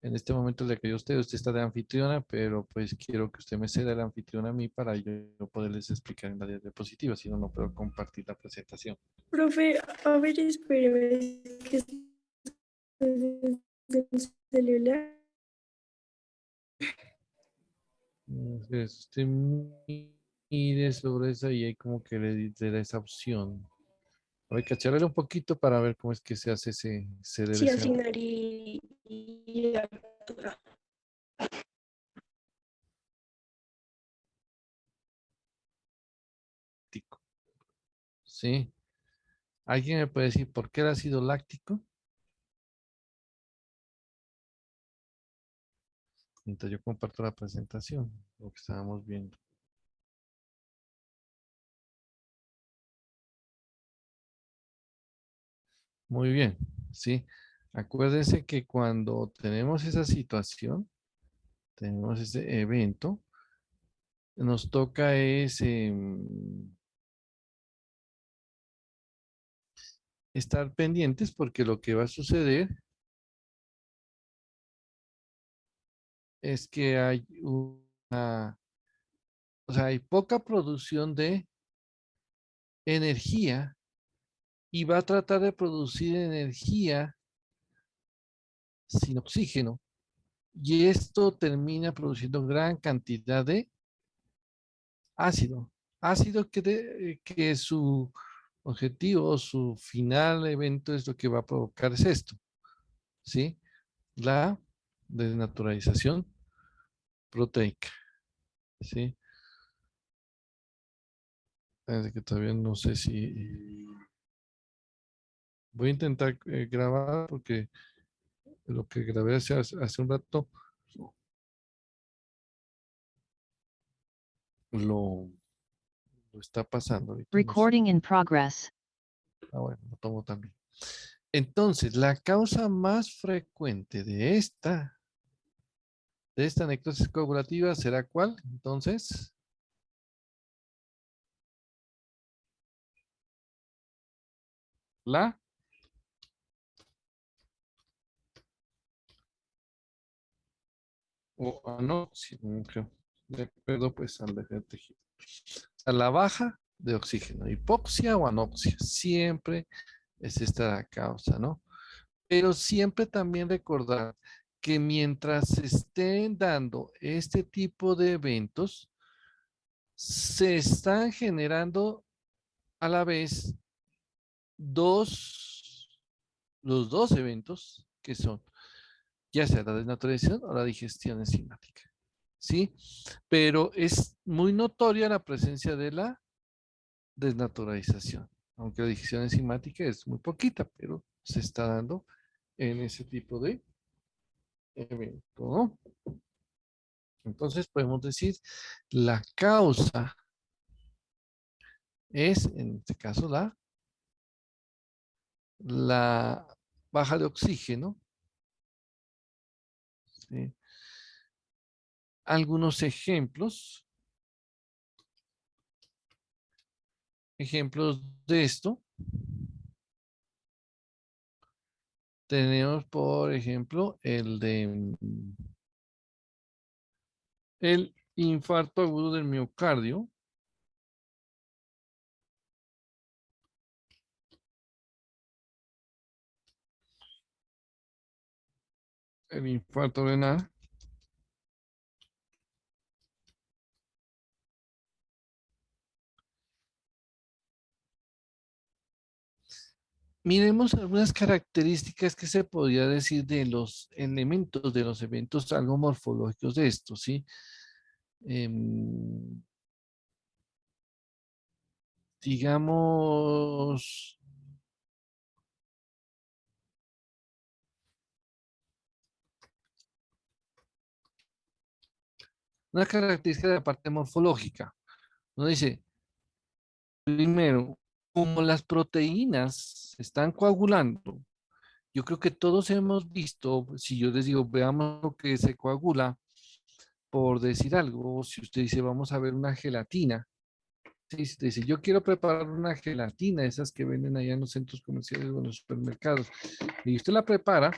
en este momento le cayó a usted, usted está de anfitriona, pero pues quiero que usted me ceda el anfitrión a mí para yo poderles explicar en la diapositiva, si no, no puedo compartir la presentación. Profe, a ver, espéreme, es que estoy desde el celular. Entonces, usted mire sobre eso y hay como que le da esa opción. Hay que echarle un poquito para ver cómo es que se hace ese Sí, DDC. asignar y altura. Láctico. ¿Sí? ¿Alguien me puede decir por qué el ácido láctico? Entonces yo comparto la presentación, lo que estábamos viendo. Muy bien, ¿sí? Acuérdense que cuando tenemos esa situación, tenemos ese evento, nos toca estar pendientes porque lo que va a suceder es que hay hay poca producción de energía y va a tratar de producir energía sin oxígeno. Y esto termina produciendo gran cantidad de ácido. Ácido que su objetivo, su final evento es lo que va a provocar es esto, ¿sí? La desnaturalización proteica, ¿sí? Así que todavía no sé si voy a intentar grabar porque lo que grabé hace un rato lo está pasando ahorita. No sé. Recording in progress. Ah, bueno, lo tomo también. Entonces, la causa más frecuente de esta necrosis coagulativa será ¿cuál? Entonces, la o anoxia. De acuerdo, pues al dejar tejido. A la baja de oxígeno, hipoxia o anoxia, siempre es esta la causa, ¿no? Pero siempre también recordar que mientras se estén dando este tipo de eventos, se están generando a la vez los dos eventos que son ya sea la desnaturalización o la digestión enzimática, ¿sí? Pero es muy notoria la presencia de la desnaturalización, aunque la digestión enzimática es muy poquita, pero se está dando en ese tipo de evento, ¿no? Entonces podemos decir la causa es, en este caso, la baja de oxígeno, ¿sí? Algunos ejemplos de esto. Tenemos, por ejemplo, el infarto agudo del miocardio. El infarto renal. Miremos algunas características que se podría decir de los elementos, de los eventos algo morfológicos de esto, ¿sí? Digamos, una característica de la parte morfológica. Uno dice, primero, como las proteínas se están coagulando, yo creo que todos hemos visto, si yo les digo, veamos lo que se coagula, por decir algo, si usted dice, vamos a ver una gelatina, ¿sí? Si usted dice, yo quiero preparar una gelatina, esas que venden allá en los centros comerciales o en los supermercados, y usted la prepara,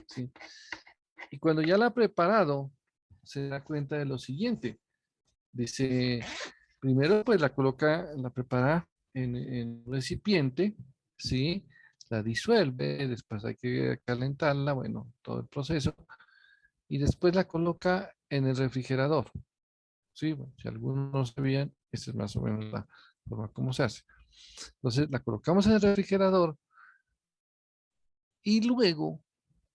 ¿sí? Y cuando ya la ha preparado, se da cuenta de lo siguiente. Dice, primero pues la coloca, la prepara en un recipiente, ¿sí? La disuelve, después hay que calentarla, bueno, todo el proceso. Y después la coloca en el refrigerador, ¿sí? Bueno, si algunos no sabían, esa es más o menos la forma como se hace. Entonces la colocamos en el refrigerador y luego,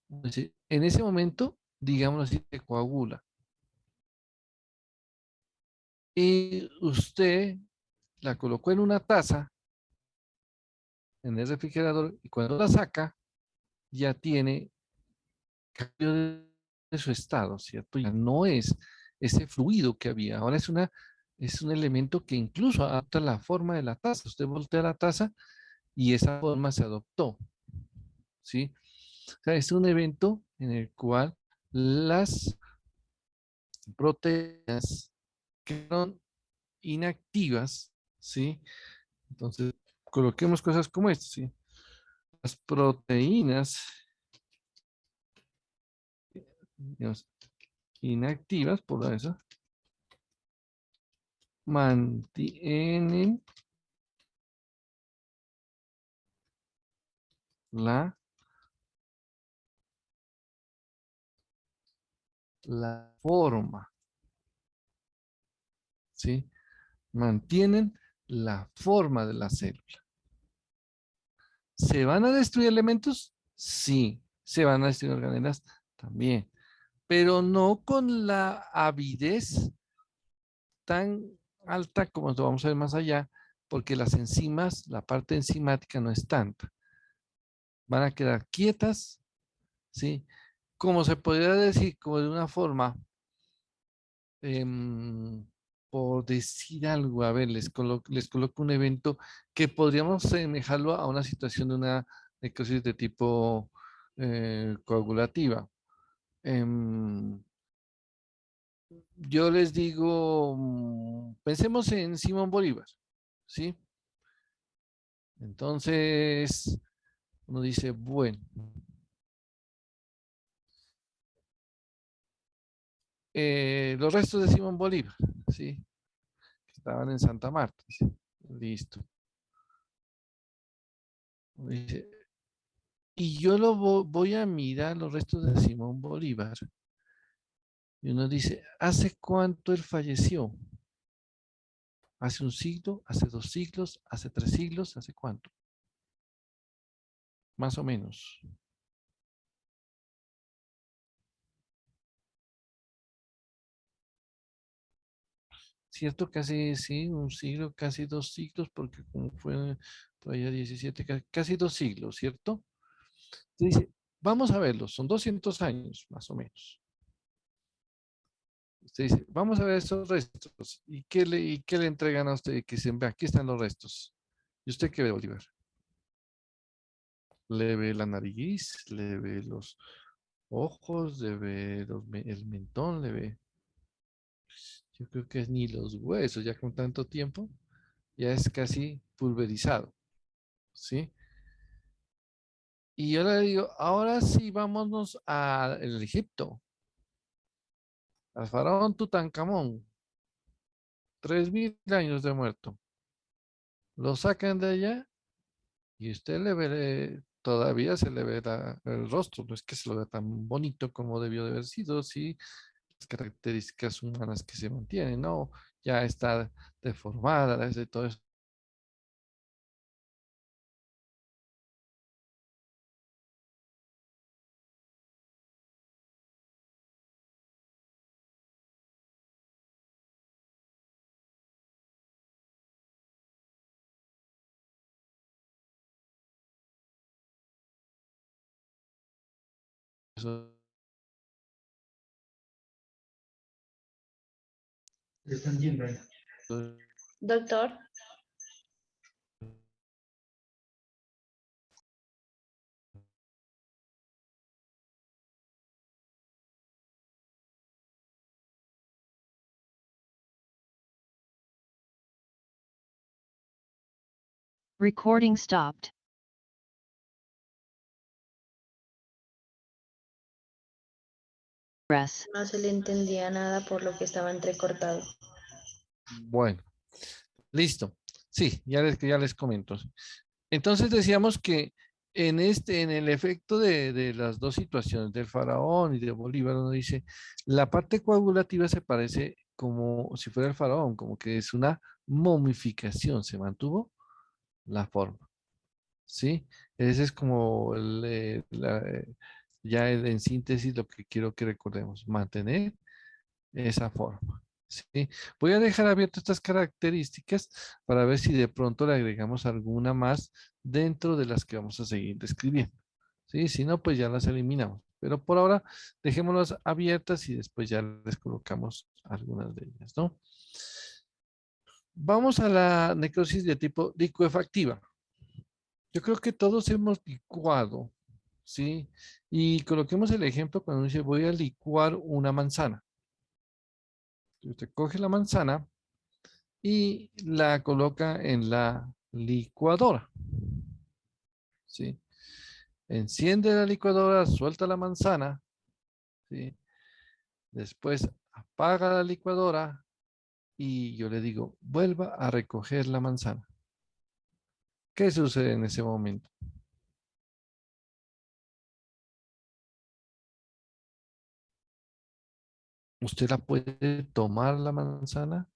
dice, en ese momento, digamos así, se coagula. Y usted la colocó en una taza en el refrigerador y cuando la saca ya tiene cambio de su estado, ¿cierto? Ya no es ese fluido que había, ahora es un elemento que incluso adapta la forma de la taza. Usted voltea la taza y esa forma se adoptó, ¿sí? O sea, es un evento en el cual las proteínas quedaron inactivas, ¿sí? Entonces, coloquemos cosas como esto, ¿sí? Las proteínas, digamos, inactivas, por eso, mantienen la, la forma, ¿sí? Mantienen la forma de la célula. ¿Se van a destruir elementos? Sí. ¿Se van a destruir organelas? También. Pero no con la avidez tan alta como lo vamos a ver más allá, porque las enzimas, la parte enzimática no es tanta. Van a quedar quietas, ¿sí? Como se podría decir, como de una forma, em, por decir algo, a ver, les coloco un evento que podríamos asemejarlo a una situación de una necrosis de tipo coagulativa. Em, yo les digo, pensemos en Simón Bolívar, ¿sí? Entonces, uno dice, bueno, los restos de Simón Bolívar, ¿sí? Que estaban en Santa Marta, ¿sí? Listo. Dice, y yo voy a mirar los restos de Simón Bolívar. Y uno dice, ¿hace cuánto él falleció? ¿Hace un siglo? ¿Hace 2 siglos? ¿Hace 3 siglos? ¿Hace cuánto? Más o menos. ¿Cierto? Casi, sí, un siglo, casi 2 siglos, porque como fue por allá 17, casi 2 siglos, ¿cierto? Entonces dice, vamos a verlo, son 200 años, más o menos. Usted dice, vamos a ver esos restos. ¿Y qué le entregan a usted? Que dicen, ve, aquí están los restos. ¿Y usted qué ve, Bolívar? Le ve la nariz, le ve los ojos, le ve el mentón, le ve. Yo creo que es ni los huesos, ya con tanto tiempo, ya es casi pulverizado, ¿sí? Y yo le digo, ahora sí, vámonos al Egipto, al faraón Tutankamón, 3000 años de muerto. Lo sacan de allá y usted le ve, todavía se le ve el rostro, no es que se lo vea tan bonito como debió de haber sido, sí, las características humanas que se mantienen, ¿no? Ya está deformada, todo eso. Doctor, Recording stopped. Press. No se le entendía nada por lo que estaba entrecortado. Bueno, listo. Sí, ya les comento. Entonces decíamos que en el efecto de las dos situaciones, del faraón y de Bolívar, uno dice, la parte coagulativa se parece como si fuera el faraón, como que es una momificación, se mantuvo la forma, ¿sí? Ese es como en síntesis lo que quiero que recordemos, mantener esa forma. ¿Sí? Voy a dejar abiertas estas características para ver si de pronto le agregamos alguna más dentro de las que vamos a seguir describiendo. ¿Sí? Si no, pues ya las eliminamos. Pero por ahora dejémoslas abiertas y después ya les colocamos algunas de ellas, ¿no? Vamos a la necrosis de tipo licuefactiva. Yo creo que todos hemos licuado, ¿sí? Y coloquemos el ejemplo cuando dice voy a licuar una manzana. Usted coge la manzana y la coloca en la licuadora, ¿sí? Enciende la licuadora, suelta la manzana, ¿sí? Después apaga la licuadora y yo le digo, vuelva a recoger la manzana. ¿Qué sucede en ese momento? ¿Usted la puede tomar la manzana?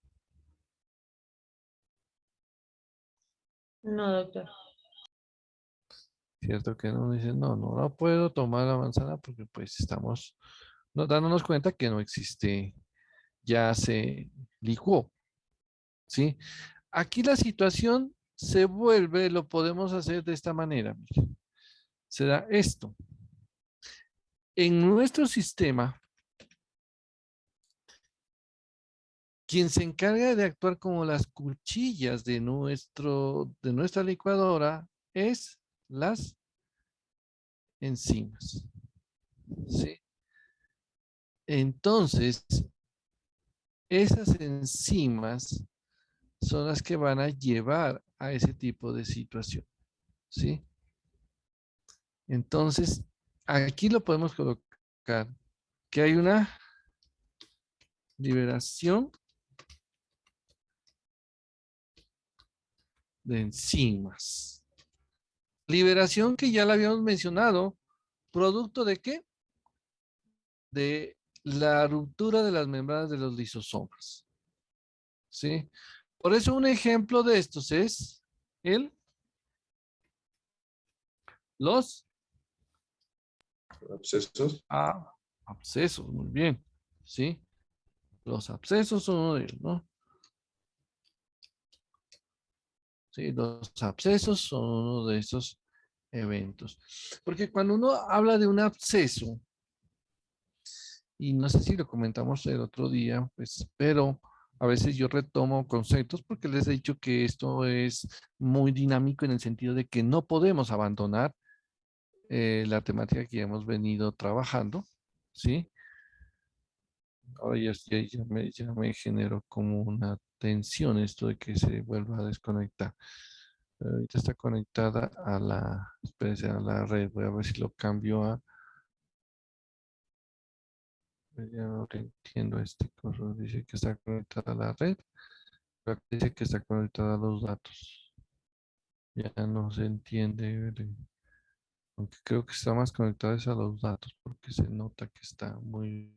No, doctor. Cierto que no dice, no, no la puedo tomar la manzana porque pues estamos dándonos cuenta que no existe, ya se licuó, ¿sí? Aquí la situación se vuelve, lo podemos hacer de esta manera. Mire. Se da esto. En nuestro sistema, quien se encarga de actuar como las cuchillas de nuestra licuadora es las enzimas. ¿Sí? Entonces, esas enzimas son las que van a llevar a ese tipo de situación. ¿Sí? Entonces, aquí lo podemos colocar que hay una liberación de enzimas. Liberación que ya la habíamos mencionado, ¿producto de qué? De la ruptura de las membranas de los lisosomas. ¿Sí? Por eso un ejemplo de estos es los Abscesos. abscesos, muy bien. ¿Sí? Los abscesos son uno de ellos, ¿no? Sí, los abscesos son uno de esos eventos. Porque cuando uno habla de un absceso, y no sé si lo comentamos el otro día, pues, pero a veces yo retomo conceptos porque les he dicho que esto es muy dinámico en el sentido de que no podemos abandonar la temática que hemos venido trabajando, ¿sí? Ahora ya me generó como una tensión esto de que se vuelva a desconectar. Pero ahorita está conectada a espérese, a la red. Voy a ver si lo cambio a. Ya no entiendo este correo. Dice que está conectada a la red, pero dice que está conectada a los datos. Ya no se entiende. Aunque creo que está más conectada es a los datos, porque se nota que está muy.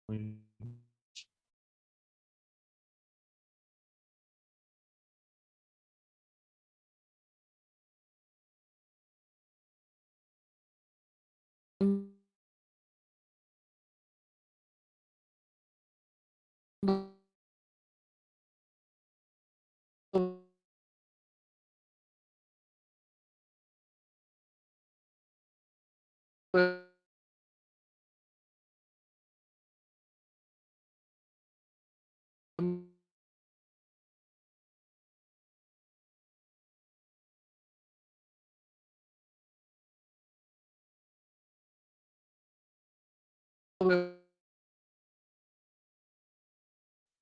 muy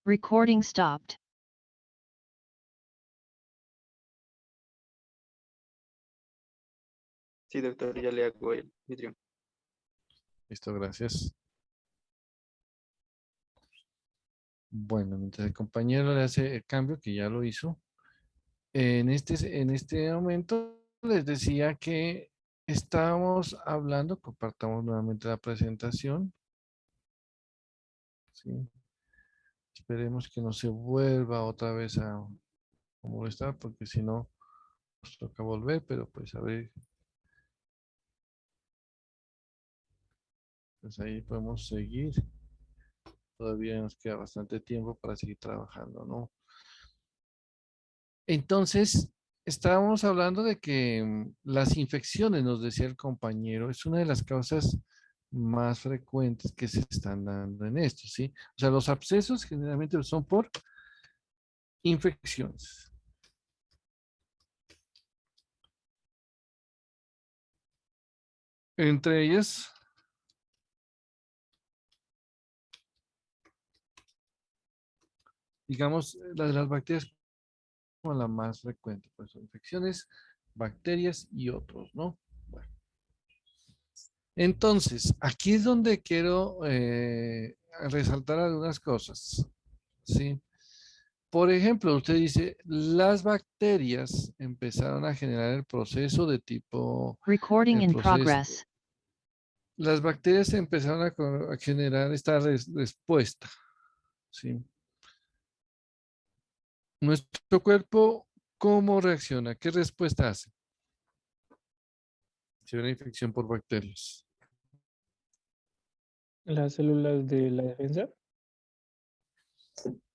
Recording stopped. Sí, doctor, ya le hago el vidrio. Listo, gracias. Bueno, mientras el compañero le hace el cambio, que ya lo hizo, en este momento les decía que estábamos hablando, compartamos nuevamente la presentación. ¿Sí? Esperemos que no se vuelva otra vez a molestar, porque si no, nos toca volver, pero pues a ver. Pues ahí podemos seguir. Todavía nos queda bastante tiempo para seguir trabajando, ¿no? Entonces, estábamos hablando de que las infecciones, nos decía el compañero, es una de las causas más frecuentes que se están dando en esto, ¿sí? O sea, los abscesos generalmente son por infecciones. Entre ellas, digamos, la de las bacterias como la más frecuente, pues son infecciones, bacterias y otros, ¿no? Bueno. Entonces, aquí es donde quiero resaltar algunas cosas, ¿sí? Por ejemplo, usted dice, las bacterias empezaron a generar el proceso de tipo, Recording el in proceso, progress. las bacterias empezaron a generar esta respuesta, ¿sí? Nuestro cuerpo, ¿cómo reacciona? ¿Qué respuesta hace? Si hay una infección por bacterias. Las células de la defensa.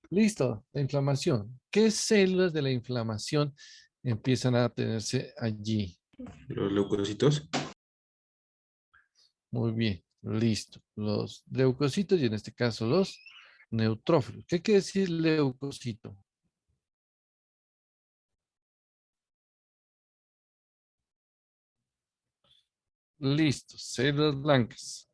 Listo, la inflamación. ¿Qué células de la inflamación empiezan a tenerse allí? Los leucocitos. Muy bien, listo. Los leucocitos y en este caso los neutrófilos. ¿Qué quiere decir leucocito? Listo, células blancas.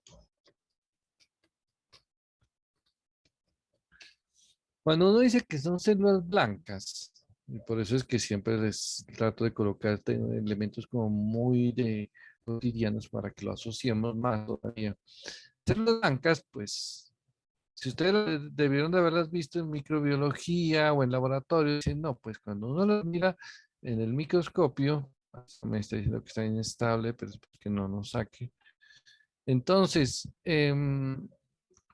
Cuando uno dice que son células blancas, y por eso es que siempre les trato de colocar elementos como muy de cotidianos para que lo asociemos más todavía. Células blancas, pues, si ustedes debieron de haberlas visto en microbiología o en laboratorio, dicen, no, pues cuando uno las mira en el microscopio, me está diciendo que está inestable, pero es que no nos saque. Entonces,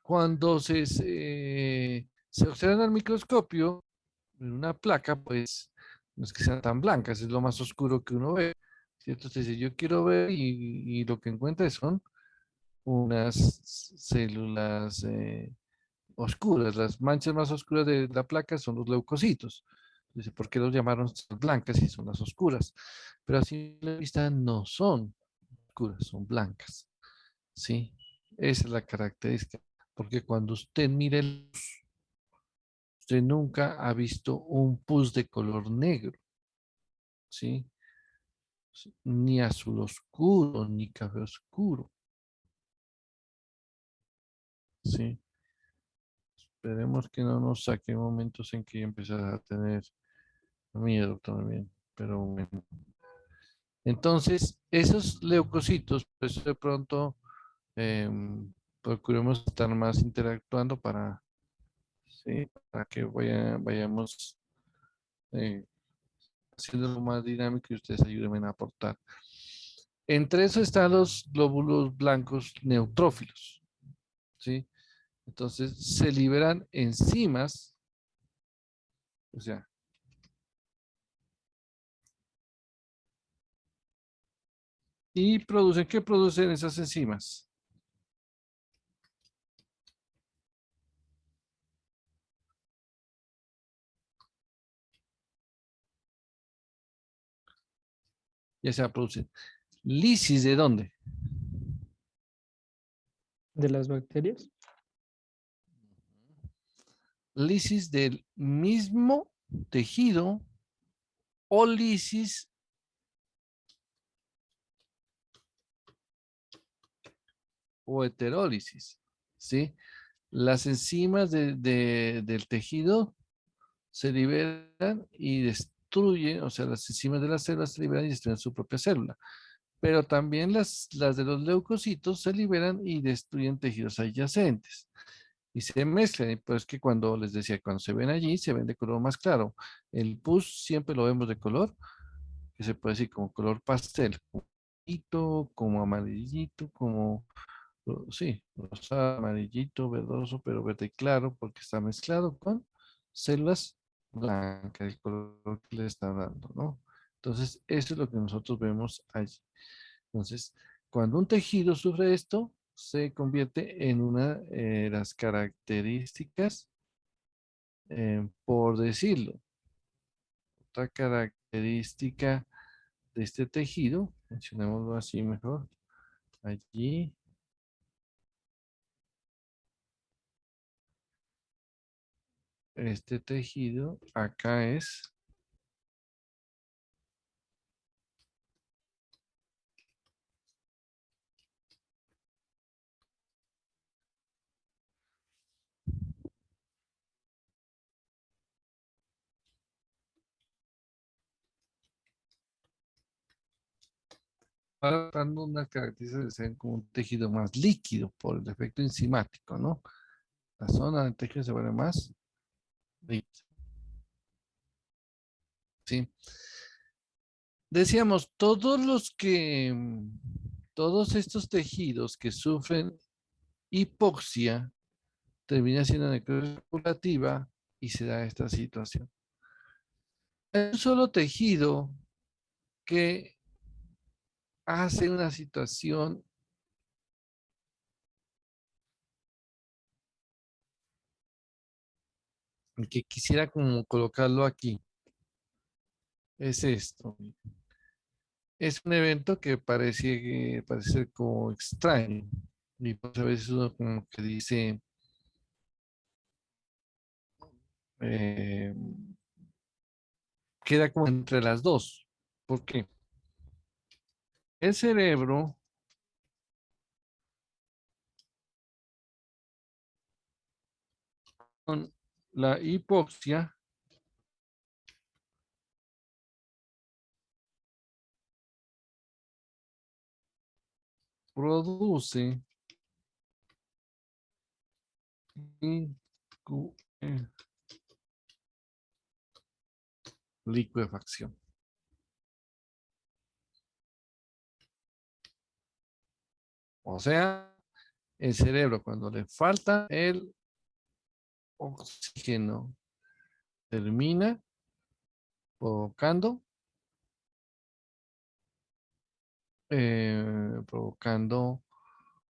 cuando se observan al microscopio, en una placa, pues no es que sean tan blancas, es lo más oscuro que uno ve, ¿cierto? Entonces, yo quiero ver y lo que encuentre son unas células oscuras, las manchas más oscuras de la placa son los leucocitos. Dice, ¿por qué los llamaron blancas si son las oscuras? Pero así a la vista no son oscuras, son blancas. ¿Sí? Esa es la característica. Porque cuando usted mire usted nunca ha visto un pus de color negro, ¿sí? Ni azul oscuro, ni café oscuro, ¿sí? Esperemos que no nos saque momentos en que empezar a tener miedo también, pero bueno. Entonces, esos leucocitos, pues de pronto procuremos estar más interactuando ¿sí? Para que vayamos haciendo más dinámico y ustedes ayúdenme a aportar. Entre eso están los glóbulos blancos neutrófilos, ¿sí? Entonces se liberan enzimas, o sea, y producen, ¿qué producen esas enzimas? Ya sea producen lisis, ¿de dónde? de las bacterias. Lisis del mismo tejido o lisis o heterólisis, ¿sí? Las enzimas del tejido se liberan y destruyen, o sea, las enzimas de las células se liberan y destruyen su propia célula. Pero también las de los leucocitos se liberan y destruyen tejidos adyacentes. Y se mezclan, y pues que cuando les decía, cuando se ven allí, se ven de color más claro. El pus siempre lo vemos de color, que se puede decir como color pastel, como amarillito, como, sí, rosado, amarillito, verdoso, pero verde claro, porque está mezclado con células blancas, el color que le está dando, ¿no? Entonces, eso es lo que nosotros vemos allí. Entonces, cuando un tejido sufre esto, se convierte en una de las características, por decirlo, otra característica de este tejido, mencionémoslo así mejor, allí, este tejido, acá es, dando unas características que se ven como un tejido más líquido por el efecto enzimático, ¿no? La zona del tejido se vuelve más líquida. ¿Sí? Decíamos, todos estos tejidos que sufren hipoxia terminan siendo necrosis circulativa y se da esta situación. Hay un solo tejido que hace una situación que quisiera como colocarlo aquí. Es esto. Es un evento que parece ser como extraño. Y pues a veces uno como que dice, eh, queda como entre las dos. ¿Por qué? El cerebro con la hipoxia produce licuefacción. O sea, el cerebro cuando le falta el oxígeno termina provocando provocando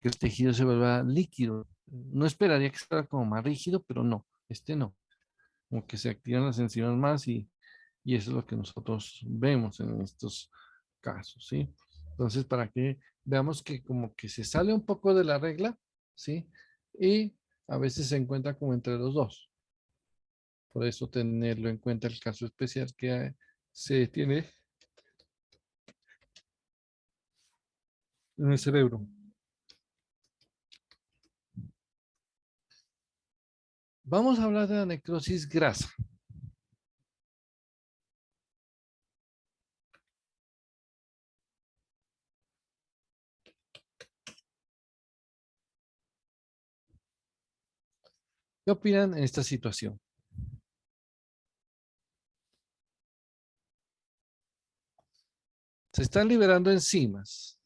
que el tejido se vuelva líquido. No esperaría que fuera como más rígido, pero no, este no. Como que se activan las enzimas más y eso es lo que nosotros vemos en estos casos, ¿sí? Entonces, para que veamos que como que se sale un poco de la regla, ¿sí? Y a veces se encuentra como entre los dos. Por eso tenerlo en cuenta el caso especial que se tiene en el cerebro. Vamos a hablar de la necrosis grasa. ¿Qué opinan en esta situación? Se están liberando enzimas,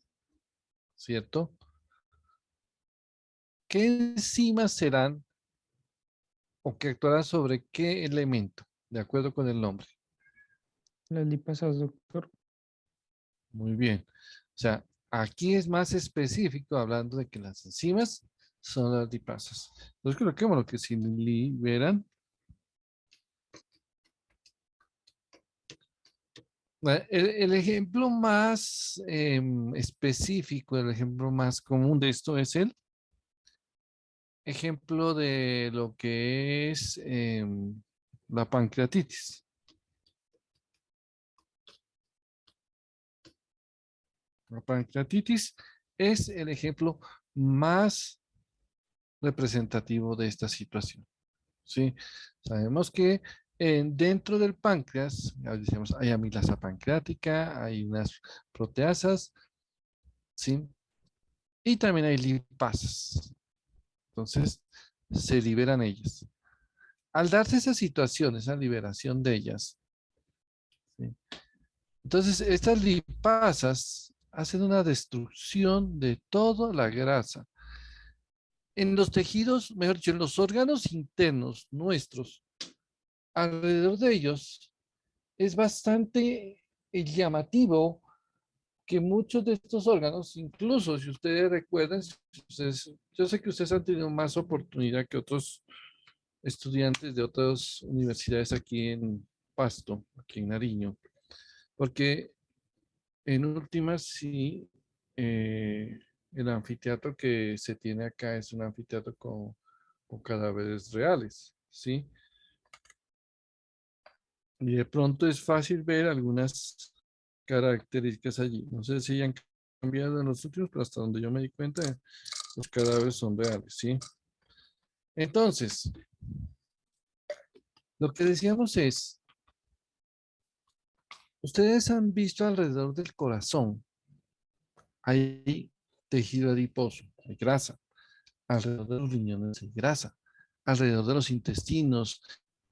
¿cierto? ¿Qué enzimas serán o que actuarán sobre qué elemento? De acuerdo con el nombre. Las lipasas, doctor. Muy bien. O sea, aquí es más específico hablando de que las enzimas son las lipasas. Entonces creo que bueno, que si liberan. El ejemplo más específico, el ejemplo más común de esto es el ejemplo de lo que es la pancreatitis. La pancreatitis es el ejemplo más representativo de esta situación. ¿Sí? Sabemos que dentro del páncreas, ya decíamos, hay amilasa pancreática, hay unas proteasas, ¿sí? Y también hay lipasas. Entonces, se liberan ellas. Al darse esa situación, esa liberación de ellas, ¿sí? Entonces, estas lipasas hacen una destrucción de toda la grasa. En los tejidos, mejor dicho, en los órganos internos nuestros, alrededor de ellos, es bastante llamativo que muchos de estos órganos, incluso si ustedes recuerdan, yo sé que ustedes han tenido más oportunidad que otros estudiantes de otras universidades aquí en Pasto, aquí en Nariño, porque en últimas sí, el anfiteatro que se tiene acá es un anfiteatro con cadáveres reales, ¿sí? Y de pronto es fácil ver algunas características allí. No sé si han cambiado en los últimos, pero hasta donde yo me di cuenta, los cadáveres son reales, ¿sí? Entonces, lo que decíamos es, ustedes han visto alrededor del corazón, hay tejido adiposo, hay grasa. Alrededor de los riñones hay grasa. Alrededor de los intestinos,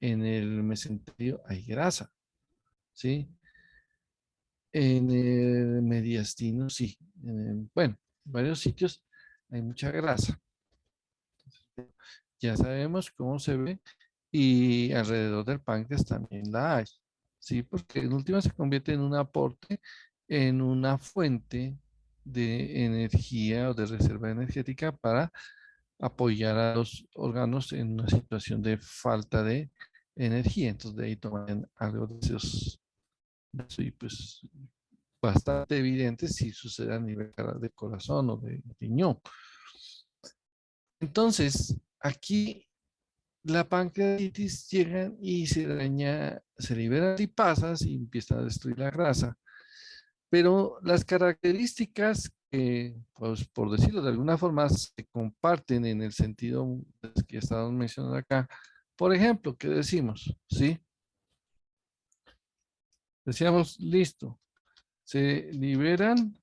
en el mesenterio, hay grasa, ¿sí? En el mediastino, sí. Bueno, en varios sitios hay mucha grasa. Ya sabemos cómo se ve y alrededor del páncreas también la hay, ¿sí? Porque en última se convierte en un aporte, en una fuente de energía o de reserva energética para apoyar a los órganos en una situación de falta de energía. Entonces de ahí toman algo de esos, y pues bastante evidente si sucede a nivel de corazón o de riñón. Entonces, aquí la pancreatitis llega y se daña, se liberan lipasas y empieza a destruir la grasa. Pero las características que, pues, por decirlo de alguna forma, se comparten en el sentido que estamos mencionando acá. Por ejemplo, ¿qué decimos? ¿Sí? Decíamos, listo. Se liberan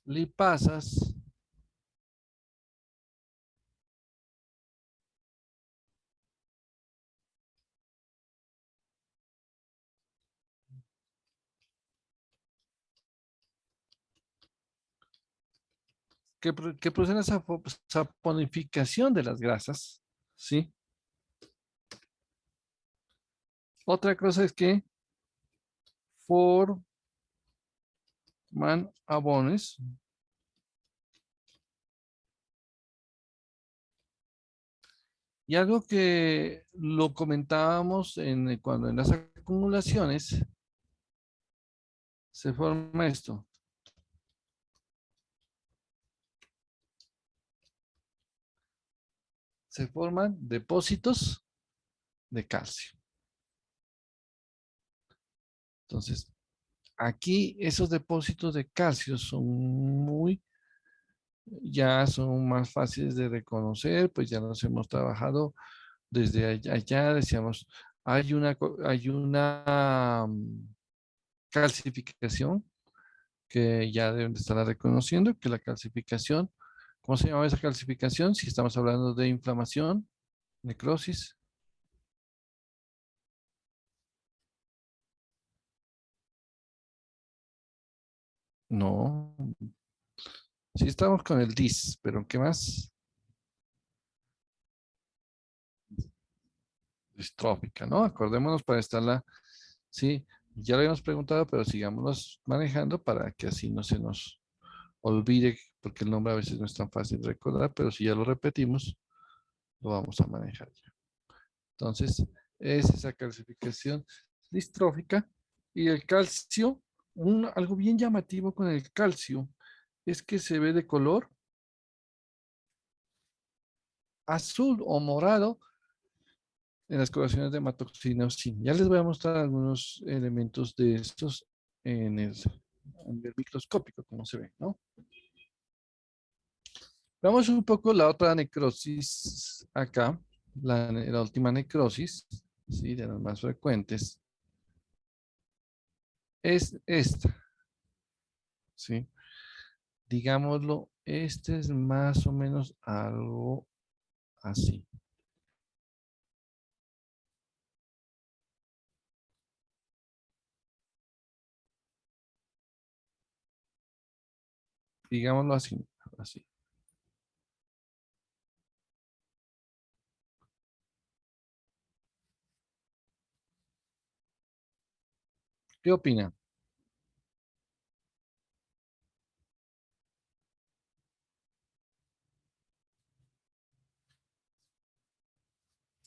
lipasas que producen esa saponificación de las grasas, ¿sí? Otra cosa es que forman abones y algo que lo comentábamos cuando en las acumulaciones se forma esto. Se forman depósitos de calcio. Entonces, aquí esos depósitos de calcio ya son más fáciles de reconocer, pues ya los hemos trabajado desde allá, decíamos, hay una calcificación que ya deben de estar reconociendo, que la calcificación, ¿cómo se llama esa calcificación? Si estamos hablando de inflamación, necrosis. No, sí estamos con el DIS, pero ¿qué más? Distrófica, ¿no? Acordémonos para estarla, sí, ya lo habíamos preguntado, pero sigámonos manejando para que así no se nos olvide, porque el nombre a veces no es tan fácil de recordar, pero si ya lo repetimos, lo vamos a manejar ya. Entonces, es esa calcificación distrófica y el calcio, algo bien llamativo con el calcio es que se ve de color azul o morado en las coloraciones de hematoxina o zinc. Ya les voy a mostrar algunos elementos de estos a nivel microscópico, como se ve, ¿no? Veamos un poco la otra necrosis acá, la última necrosis, ¿sí? De las más frecuentes, es esta, ¿sí? Digámoslo, este es más o menos algo así. Digámoslo así, así. ¿Qué opina?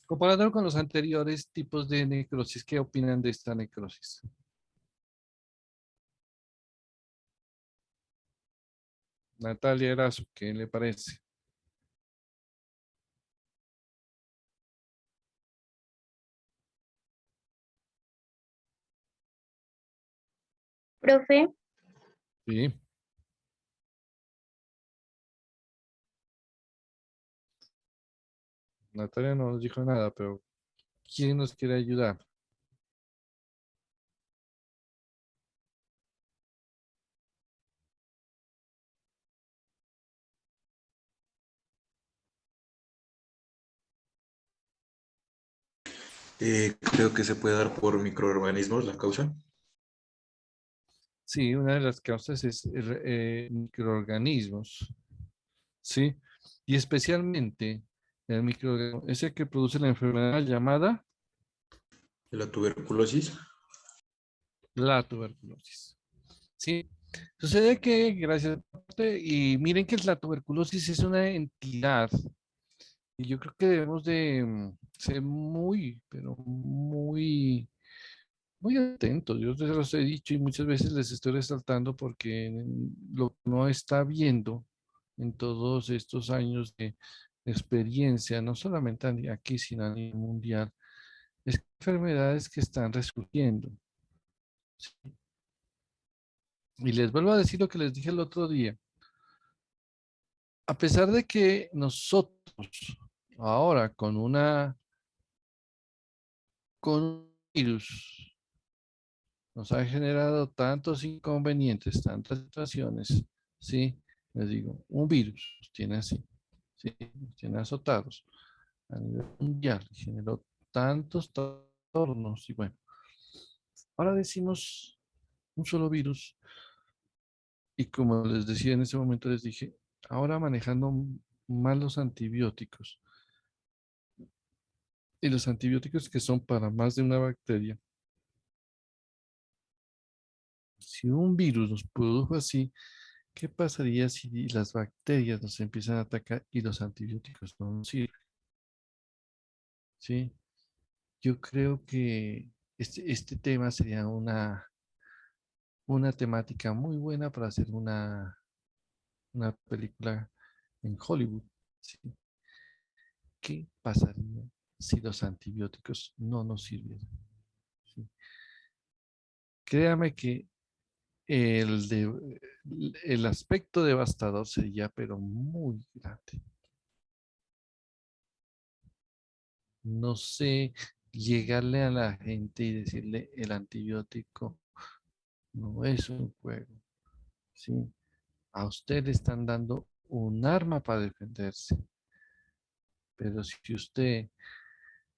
Comparado con los anteriores tipos de necrosis, ¿qué opinan de esta necrosis? Natalia Erazo, ¿qué le parece? Profe, Sí. Natalia no nos dijo nada, pero ¿quién nos quiere ayudar? Creo que se puede dar por microorganismos la causa. Sí, una de las causas es microorganismos, ¿sí? Y especialmente el microorganismo, ese que produce la enfermedad llamada La tuberculosis. la tuberculosis, ¿sí? Sucede que, gracias, y miren que la tuberculosis es una entidad, y yo creo que debemos de ser muy, pero muy, muy atentos. Yo les los he dicho y muchas veces les estoy resaltando porque lo que no está viendo en todos estos años de experiencia, no solamente aquí, sino a nivel mundial, es enfermedades que están resurgiendo. Y les vuelvo a decir lo que les dije el otro día. A pesar de que nosotros ahora con un virus nos ha generado tantos inconvenientes, tantas situaciones, ¿sí? Les digo, un virus nos tiene así, ¿sí? Nos tiene azotados a nivel mundial, generó tantos trastornos y bueno, ahora decimos un solo virus y como les decía en ese momento, les dije, ahora manejando mal los antibióticos y los antibióticos que son para más de una bacteria. Si un virus nos produjo así, ¿qué pasaría si las bacterias nos empiezan a atacar y los antibióticos no nos sirven? ¿Sí? Yo creo que este tema sería una temática muy buena para hacer una película en Hollywood. ¿Sí? ¿Qué pasaría si los antibióticos no nos sirvieran? ¿Sí? Créame que el aspecto devastador sería, pero muy grande. No sé, llegarle a la gente y decirle el antibiótico no es un juego, ¿sí? A usted le están dando un arma para defenderse, pero si usted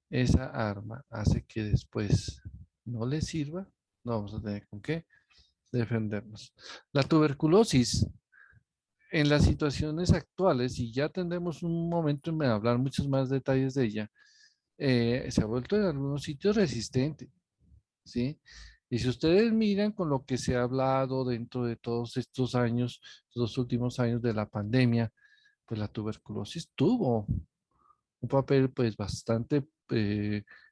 esa arma hace que después no le sirva, no vamos a tener con qué defendernos. La tuberculosis en las situaciones actuales, y ya tendremos un momento en hablar muchos más detalles de ella, se ha vuelto en algunos sitios resistente, ¿sí? Y si ustedes miran con lo que se ha hablado dentro de todos estos años, los últimos años de la pandemia, pues la tuberculosis tuvo un papel pues bastante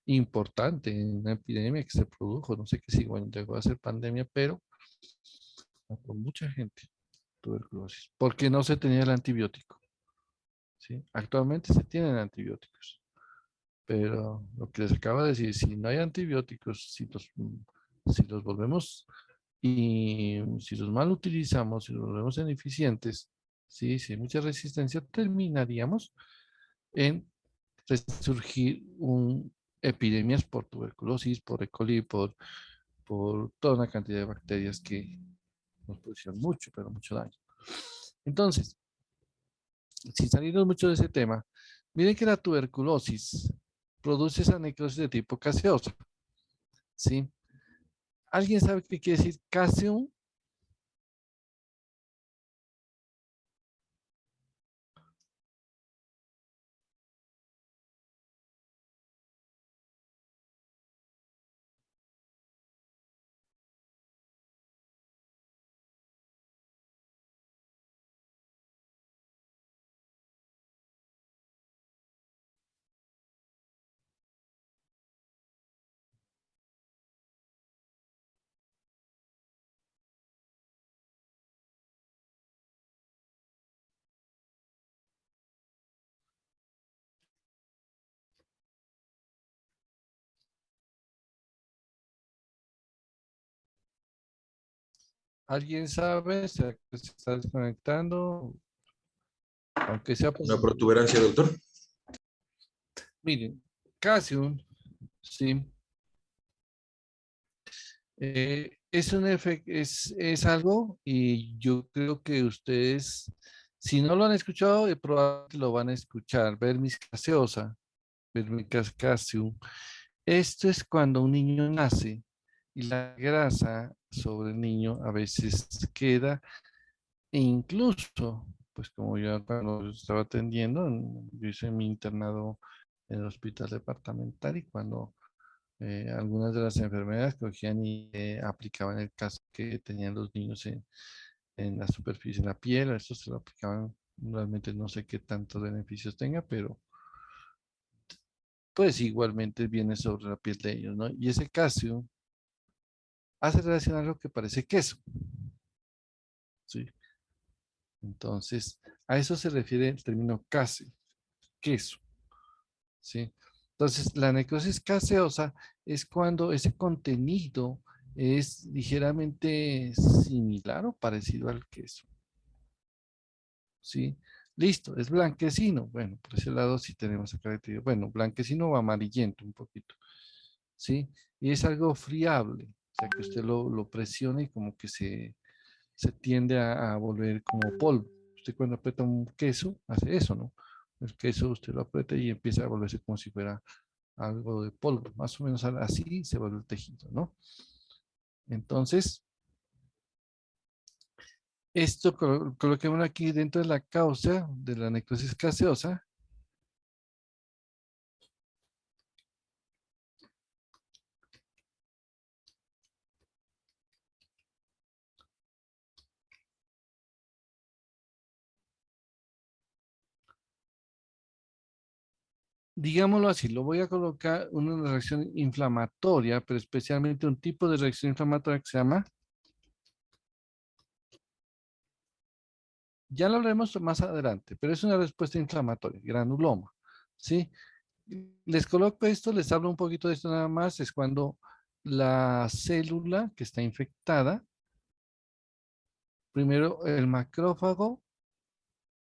importante en una epidemia que se produjo, no sé qué si bueno, llegó a ser pandemia, pero mató mucha gente, tuberculosis, porque no se tenía el antibiótico. ¿Sí? Actualmente se tienen antibióticos, pero lo que les acabo de decir, si no hay antibióticos, si los volvemos y si los mal utilizamos, si los volvemos ineficientes, ¿sí? Si hay mucha resistencia, terminaríamos en resurgir epidemias por tuberculosis, por E. coli, por toda una cantidad de bacterias que nos producen mucho, pero mucho daño. Entonces, sin salirnos mucho de ese tema, miren que la tuberculosis produce esa necrosis de tipo caseosa, ¿sí? ¿Alguien sabe qué quiere decir caseo? ¿Alguien sabe? Se está desconectando, aunque sea por... Una protuberancia, doctor. Miren, Casium, sí, es algo y yo creo que ustedes, si no lo han escuchado, probablemente lo van a escuchar. Vermis caseosa, Vermis Casium. Esto es cuando un niño nace y la grasa sobre el niño a veces queda e incluso, pues como yo cuando estaba atendiendo, yo hice mi internado en el hospital departamental y cuando algunas de las enfermedades cogían y aplicaban el caso que tenían los niños en la superficie, en la piel, eso se lo aplicaban, realmente no sé qué tantos beneficios tenga, pero pues igualmente viene sobre la piel de ellos, ¿no? Y ese calcio hace relacionar lo que parece queso, ¿sí? Entonces, a eso se refiere el término case, queso, ¿sí? Entonces, la necrosis caseosa es cuando ese contenido es ligeramente similar o parecido al queso, ¿sí? Listo, es blanquecino. Bueno, por ese lado sí tenemos acá, bueno, blanquecino o amarillento un poquito, ¿sí? Y es algo friable, o sea que usted lo presiona y como que se tiende a volver como polvo. Usted cuando aprieta un queso, hace eso, ¿no? El queso usted lo aprieta y empieza a volverse como si fuera algo de polvo, más o menos así se vuelve el tejido, ¿no? Entonces, esto coloquémoslo aquí dentro de la causa de la necrosis gaseosa. Digámoslo así, lo voy a colocar una reacción inflamatoria, pero especialmente un tipo de reacción inflamatoria que se llama, ya lo haremos más adelante, pero es una respuesta inflamatoria, granuloma, ¿sí? Les coloco esto, les hablo un poquito de esto nada más, es cuando la célula que está infectada, primero el macrófago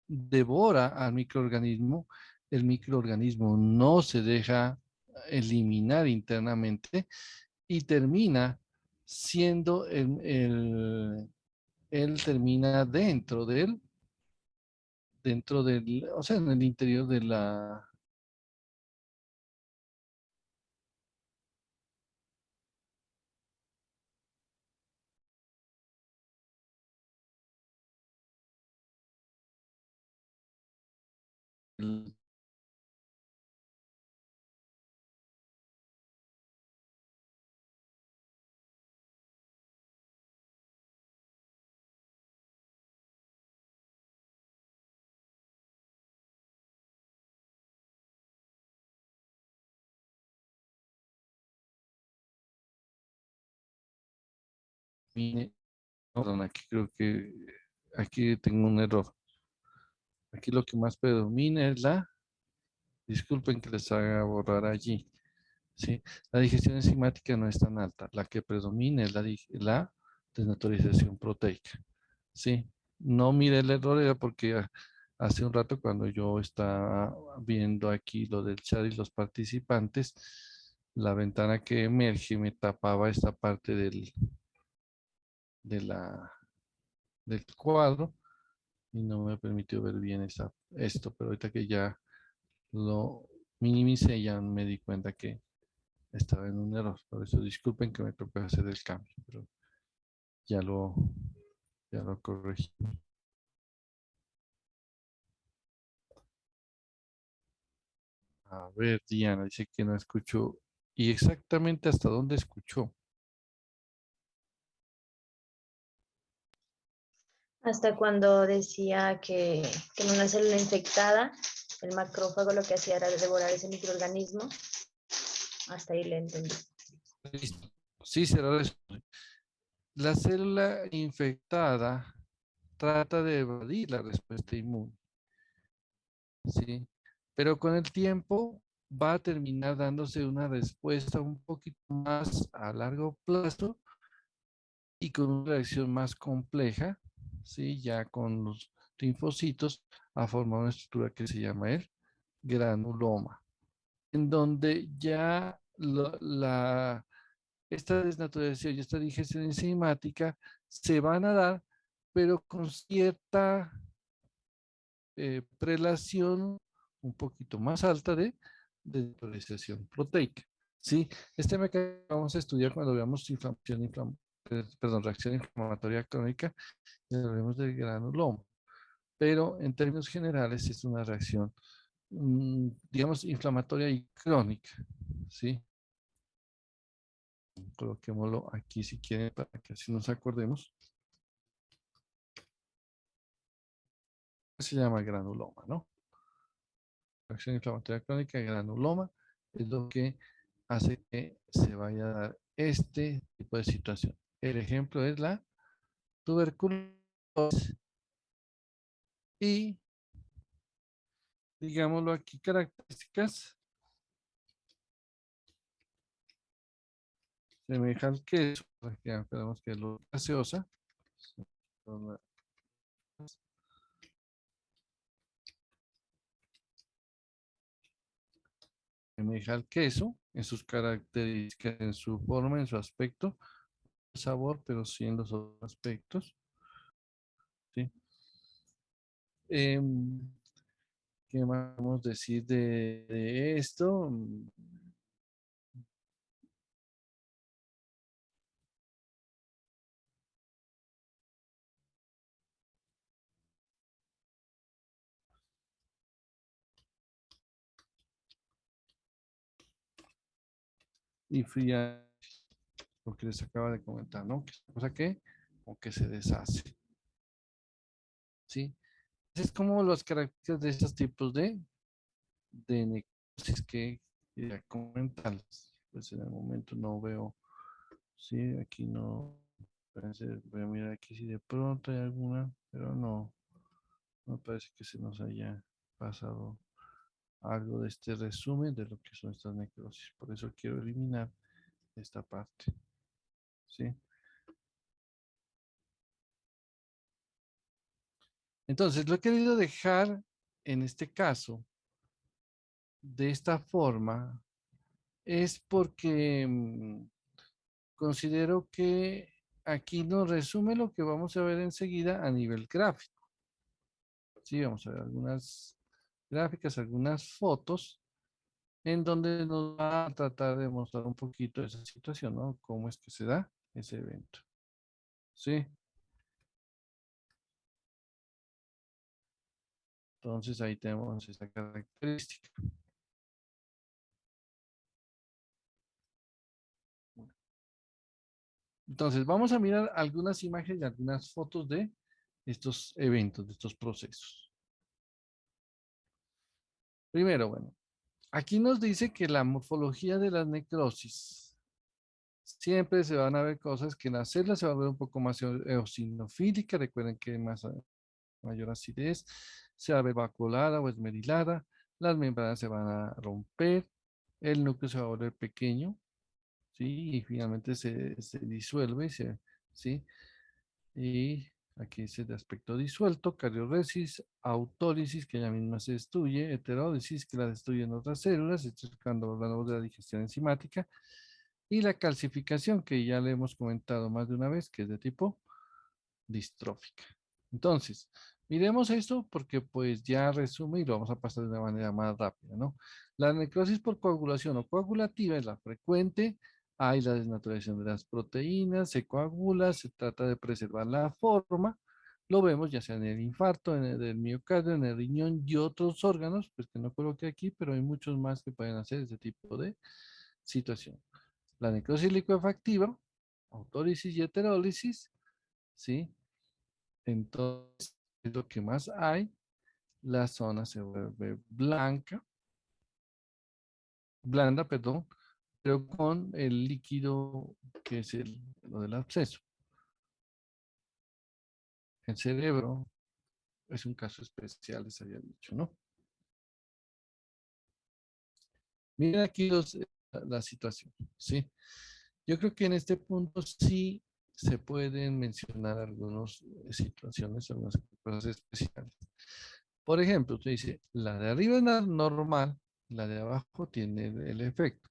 devora al microorganismo, el microorganismo no se deja eliminar internamente y termina siendo él termina dentro del, o sea, en el interior de la, perdón, aquí creo que aquí tengo un error. Aquí lo que más predomina es disculpen que les haga borrar allí, ¿sí? La digestión enzimática no es tan alta. La que predomina es la desnaturalización proteica, ¿sí? No mire el error, era porque hace un rato cuando yo estaba viendo aquí lo del chat y los participantes, la ventana que emerge me tapaba esta parte de del cuadro y no me permitió ver bien esto, pero ahorita que ya lo minimicé ya me di cuenta que estaba en un error. Por eso disculpen que me tocó hacer el cambio, pero ya lo, ya lo corregí. A ver, Diana dice que no escuchó. ¿Y exactamente hasta dónde escuchó? Hasta cuando decía que en una célula infectada, el macrófago lo que hacía era devorar ese microorganismo. Hasta ahí le entendí. Listo. Sí, será eso. La célula infectada trata de evadir la respuesta inmune, ¿sí? Pero con el tiempo va a terminar dándose una respuesta un poquito más a largo plazo y con una reacción más compleja, ¿sí? Ya con los linfocitos a formar una estructura que se llama el granuloma, en donde ya esta desnaturalización y esta digestión enzimática se van a dar, pero con cierta prelación un poquito más alta de desnaturalización proteica. ¿Sí? Este mecanismo vamos a estudiar cuando veamos reacción inflamatoria crónica y hablemos del granuloma. Pero en términos generales es una reacción, digamos, inflamatoria y crónica. ¿Sí? Coloquémoslo aquí si quieren para que así nos acordemos. Se llama granuloma, ¿no? Reacción inflamatoria crónica, granuloma, es lo que hace que se vaya a dar este tipo de situación. El ejemplo es la tuberculosis y, digámoslo aquí, características. Semeja al queso, aquí esperamos que lo gaseosa. Semeja al queso en sus características, en su forma, en su aspecto, sabor, pero sí en los otros aspectos. ¿Sí? ¿Qué más podemos decir de esto? Y fría, lo que les acaba de comentar, ¿no? Que es una cosa que, o que se deshace. ¿Sí? Es como las características de estos tipos de necrosis que ya comentarles. Pues en el momento no veo, sí, aquí no, voy a mirar aquí si de pronto hay alguna, pero no, no parece que se nos haya pasado algo de este resumen de lo que son estas necrosis. Por eso quiero eliminar esta parte. ¿Sí? Entonces, lo he querido dejar en este caso de esta forma es porque considero que aquí nos resume lo que vamos a ver enseguida a nivel gráfico. Sí, vamos a ver algunas gráficas, algunas fotos en donde nos va a tratar de mostrar un poquito esa situación, ¿no? Cómo es que se da ese evento. Sí. Entonces ahí tenemos esta característica. Entonces vamos a mirar algunas imágenes y algunas fotos de estos eventos, de estos procesos. Primero, bueno, aquí nos dice que la morfología de la necrosis, siempre se van a ver cosas que en las células se va a ver un poco más eosinofílica. Recuerden que hay mayor acidez, se va a ver vacuolada o esmerilada, las membranas se van a romper, el núcleo se va a volver pequeño, ¿sí? Y finalmente se disuelve, ¿sí? Y aquí dice de aspecto disuelto, carioresis, autólisis, que ella misma se destruye, heterólisis, que la destruyen otras células, esto es cuando hablamos de la digestión enzimática, y la calcificación, que ya le hemos comentado más de una vez, que es de tipo distrófica. Entonces, miremos esto porque pues ya resume y lo vamos a pasar de una manera más rápida, ¿no? La necrosis por coagulación o coagulativa es la frecuente, hay la desnaturalización de las proteínas, se coagula, se trata de preservar la forma, lo vemos ya sea en el infarto, en el del miocardio, en el riñón y otros órganos, pues que no coloqué aquí, pero hay muchos más que pueden hacer ese tipo de situación. La necrosis licuefactiva, autólisis y heterólisis, ¿sí? Entonces, es lo que más hay. La zona se vuelve blanca, blanda, perdón, pero con el líquido que es lo del absceso. El cerebro es un caso especial, les había dicho, ¿no? Miren aquí la situación, ¿sí? Yo creo que en este punto sí se pueden mencionar algunas situaciones, algunas cosas especiales. Por ejemplo, usted dice, la de arriba es normal, la de abajo tiene el efecto.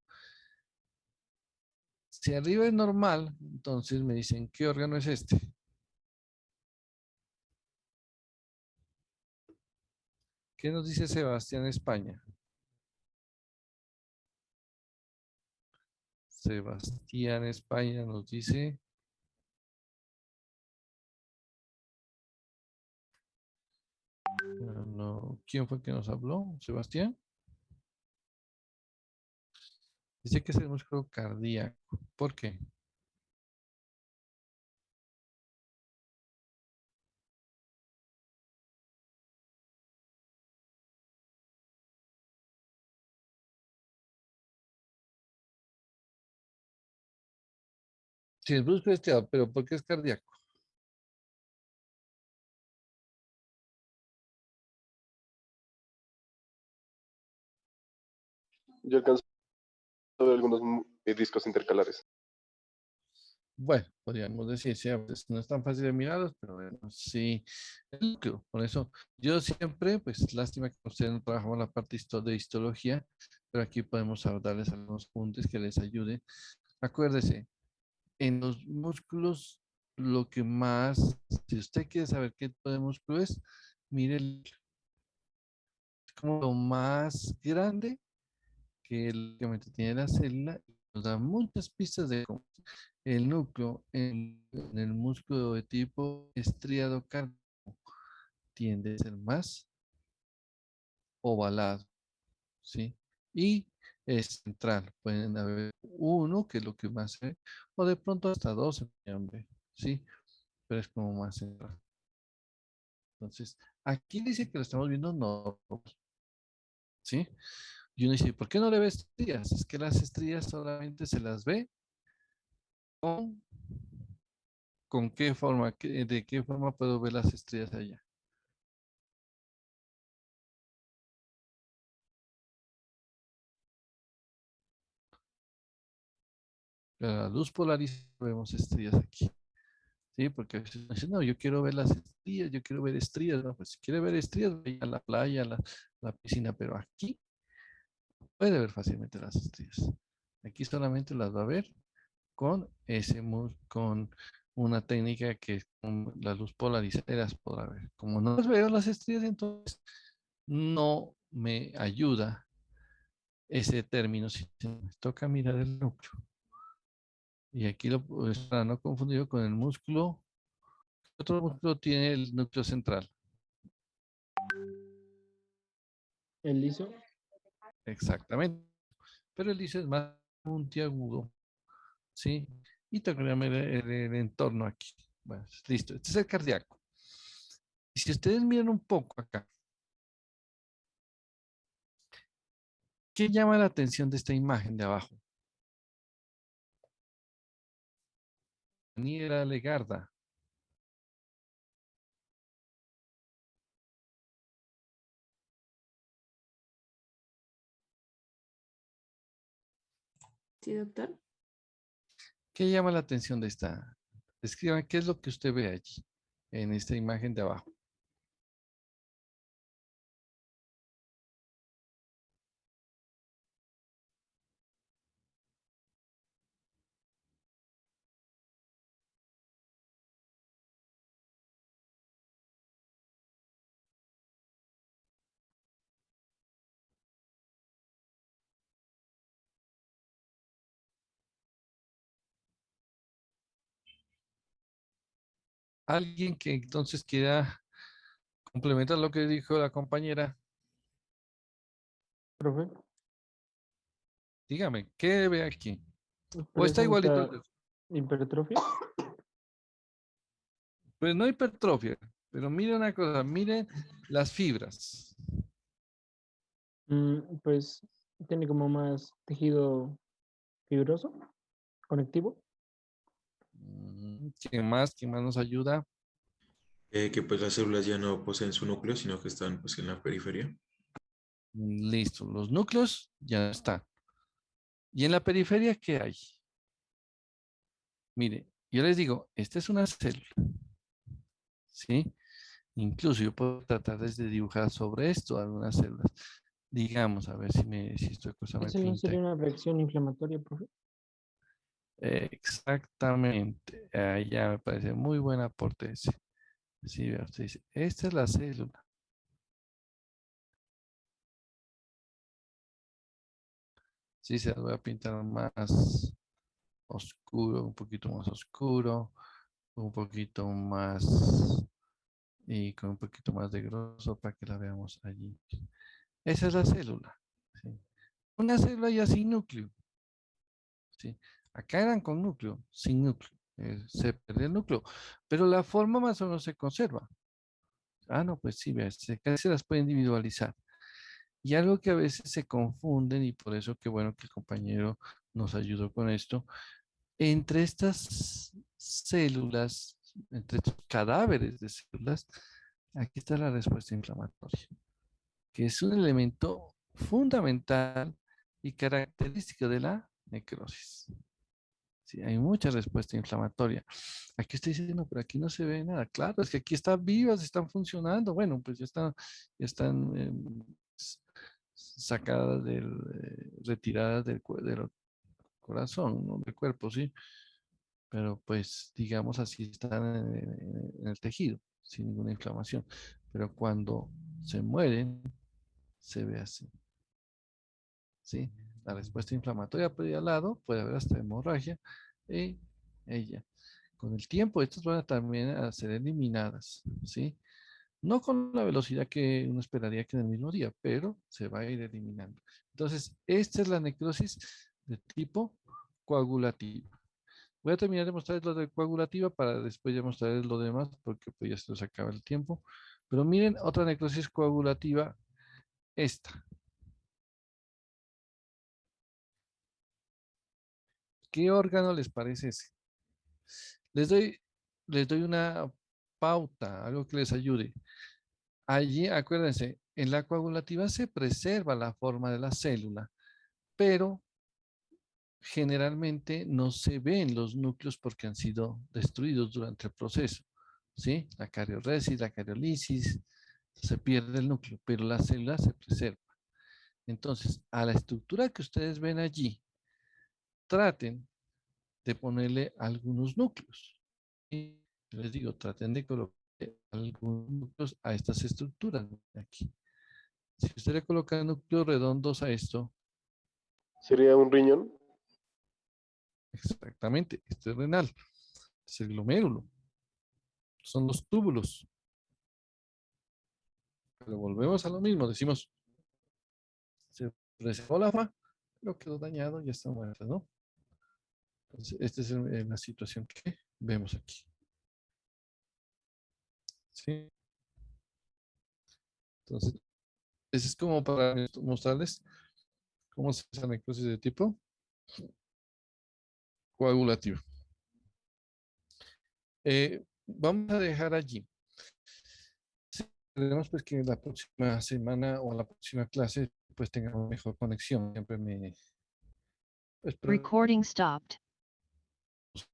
Si arriba es normal, entonces me dicen, ¿qué órgano es este? ¿Qué nos dice Sebastián España? Sebastián España nos dice, no, ¿quién fue que nos habló? ¿Sebastián? Dice que es el músculo cardíaco. ¿Por qué? Sí, es músculo estriado, pero ¿por qué es cardíaco? Yo alcanzo a ver algunos discos intercalares. Bueno, podríamos decir, sí, a veces no es tan fácil de mirarlos, pero bueno, sí, el núcleo. Por eso, yo siempre, pues lástima que ustedes no trabajamos la parte de histología, pero aquí podemos darles algunos puntos que les ayuden. Acuérdese, en los músculos, lo que más, si usted quiere saber qué tipo de músculo es, mire, es como lo más grande que el que tiene la célula, y nos da muchas pistas de cómo el núcleo en el músculo de tipo estriado cardíaco tiende a ser más ovalado, ¿sí? Y es central. Pueden haber uno, que es lo que más se ve, o de pronto hasta dos se pueden ver, ¿sí? Pero es como más central. Entonces, aquí dice que lo estamos viendo normal, ¿sí? Y uno dice, ¿por qué no le ve estrías? Es que las estrías solamente se las ve con, ¿con qué forma? ¿De qué forma puedo ver las estrías allá? La luz polarizada vemos estrías aquí. Sí, porque a veces uno dice, no, yo quiero ver las estrías, yo quiero ver estrías. No, pues si quiere ver estrías, vaya a la playa, a la piscina, pero aquí puede ver fácilmente las estrías. Aquí solamente las va a ver con con una técnica que es con la luz polarizada las podrá ver. Como no las veo las estrías, entonces no me ayuda ese término. Si me toca mirar el núcleo. Y aquí lo para no confundirlo con el músculo. Otro músculo tiene el núcleo central. El liso. Exactamente. Pero el liso es más puntiagudo. ¿Sí? Y toca ver el entorno aquí. Bueno, listo. Este es el cardíaco. Y si ustedes miran un poco acá, ¿qué llama la atención de esta imagen de abajo? Daniela Legarda. Sí, doctor. ¿Qué llama la atención de esta? Escriban qué es lo que usted ve allí, en esta imagen de abajo. Alguien que entonces quiera complementar lo que dijo la compañera, Profe, dígame, ¿qué ve aquí? ¿O está igualito? presenta hipertrofia. Pues no hipertrofia, pero mire una cosa, miren las fibras. Pues tiene como más tejido fibroso, conectivo. ¿Quién más? ¿Quién más nos ayuda? Que pues las células ya no poseen su núcleo, sino que están pues en la periferia. Listo, los núcleos ya están. ¿Y en la periferia qué hay? Mire, yo les digo, esta es una célula, ¿sí? Incluso yo puedo tratar desde dibujar sobre esto algunas células. Digamos, a ver si esta cosa me ¿Ese no pinta. sería una reacción inflamatoria, profe? Exactamente. Ahí ya me parece muy buen aporte ese. Sí, vea, usted dice, esta es la célula. Sí, se las voy a pintar más oscuro, un poquito más oscuro, un poquito más y con un poquito más de grosor para que la veamos allí. Esa es la célula. ¿Sí? Una célula ya sin núcleo. ¿Sí? Acá eran con núcleo, sin núcleo. Se perdió el núcleo, pero la forma más o menos se conserva. Ah, no, pues sí, vea, casi se las puede individualizar. Y algo que a veces se confunden, y por eso qué bueno que el compañero nos ayudó con esto, entre estas células, entre estos cadáveres de células, aquí está la respuesta inflamatoria, que es un elemento fundamental y característico de la necrosis. Sí, hay mucha respuesta inflamatoria. Aquí estoy diciendo, pero aquí no se ve nada. Claro, es que aquí están vivas, están funcionando. Bueno, pues ya están sacadas retiradas del corazón, ¿no? Del cuerpo, sí. Pero pues, digamos así, están en el tejido, sin ninguna inflamación. Pero cuando se mueren, se ve así. ¿Sí? La respuesta inflamatoria por ahí al lado puede haber hasta hemorragia y ella. Con el tiempo, estas van a también a ser eliminadas, ¿sí? No con la velocidad que uno esperaría que en el mismo día, pero se va a ir eliminando. Entonces, esta es la necrosis de tipo coagulativa. Voy a terminar de mostrarles lo de coagulativa para después ya mostrarles lo demás, porque pues ya se nos acaba el tiempo. Pero miren otra necrosis coagulativa, esta. ¿Qué órgano les parece ese? Les doy, les doy una pauta, algo que les ayude. Allí, acuérdense, en la coagulativa se preserva la forma de la célula, pero generalmente no se ven los núcleos porque han sido destruidos durante el proceso, ¿sí? La carioresis, la cariolisis, se pierde el núcleo, pero la célula se preserva. Entonces, a la estructura que ustedes ven allí, traten de ponerle algunos núcleos. Y les digo, traten de colocar algunos núcleos a estas estructuras de aquí. Si usted le coloca núcleos redondos a esto, ¿Sería un riñón? exactamente, este es renal, es el glomérulo, son los túbulos. Pero volvemos a lo mismo, decimos, se preservó la forma, pero quedó dañado y ya está muerta, ¿no? Entonces, esta es la situación que vemos aquí. ¿Sí? Entonces, ese es como para mostrarles cómo se hace la necrosis de tipo coagulativo. Vamos a dejar allí. Esperemos pues que la próxima semana o la próxima clase pues tengamos mejor conexión. Siempre me... espero- Recording stopped.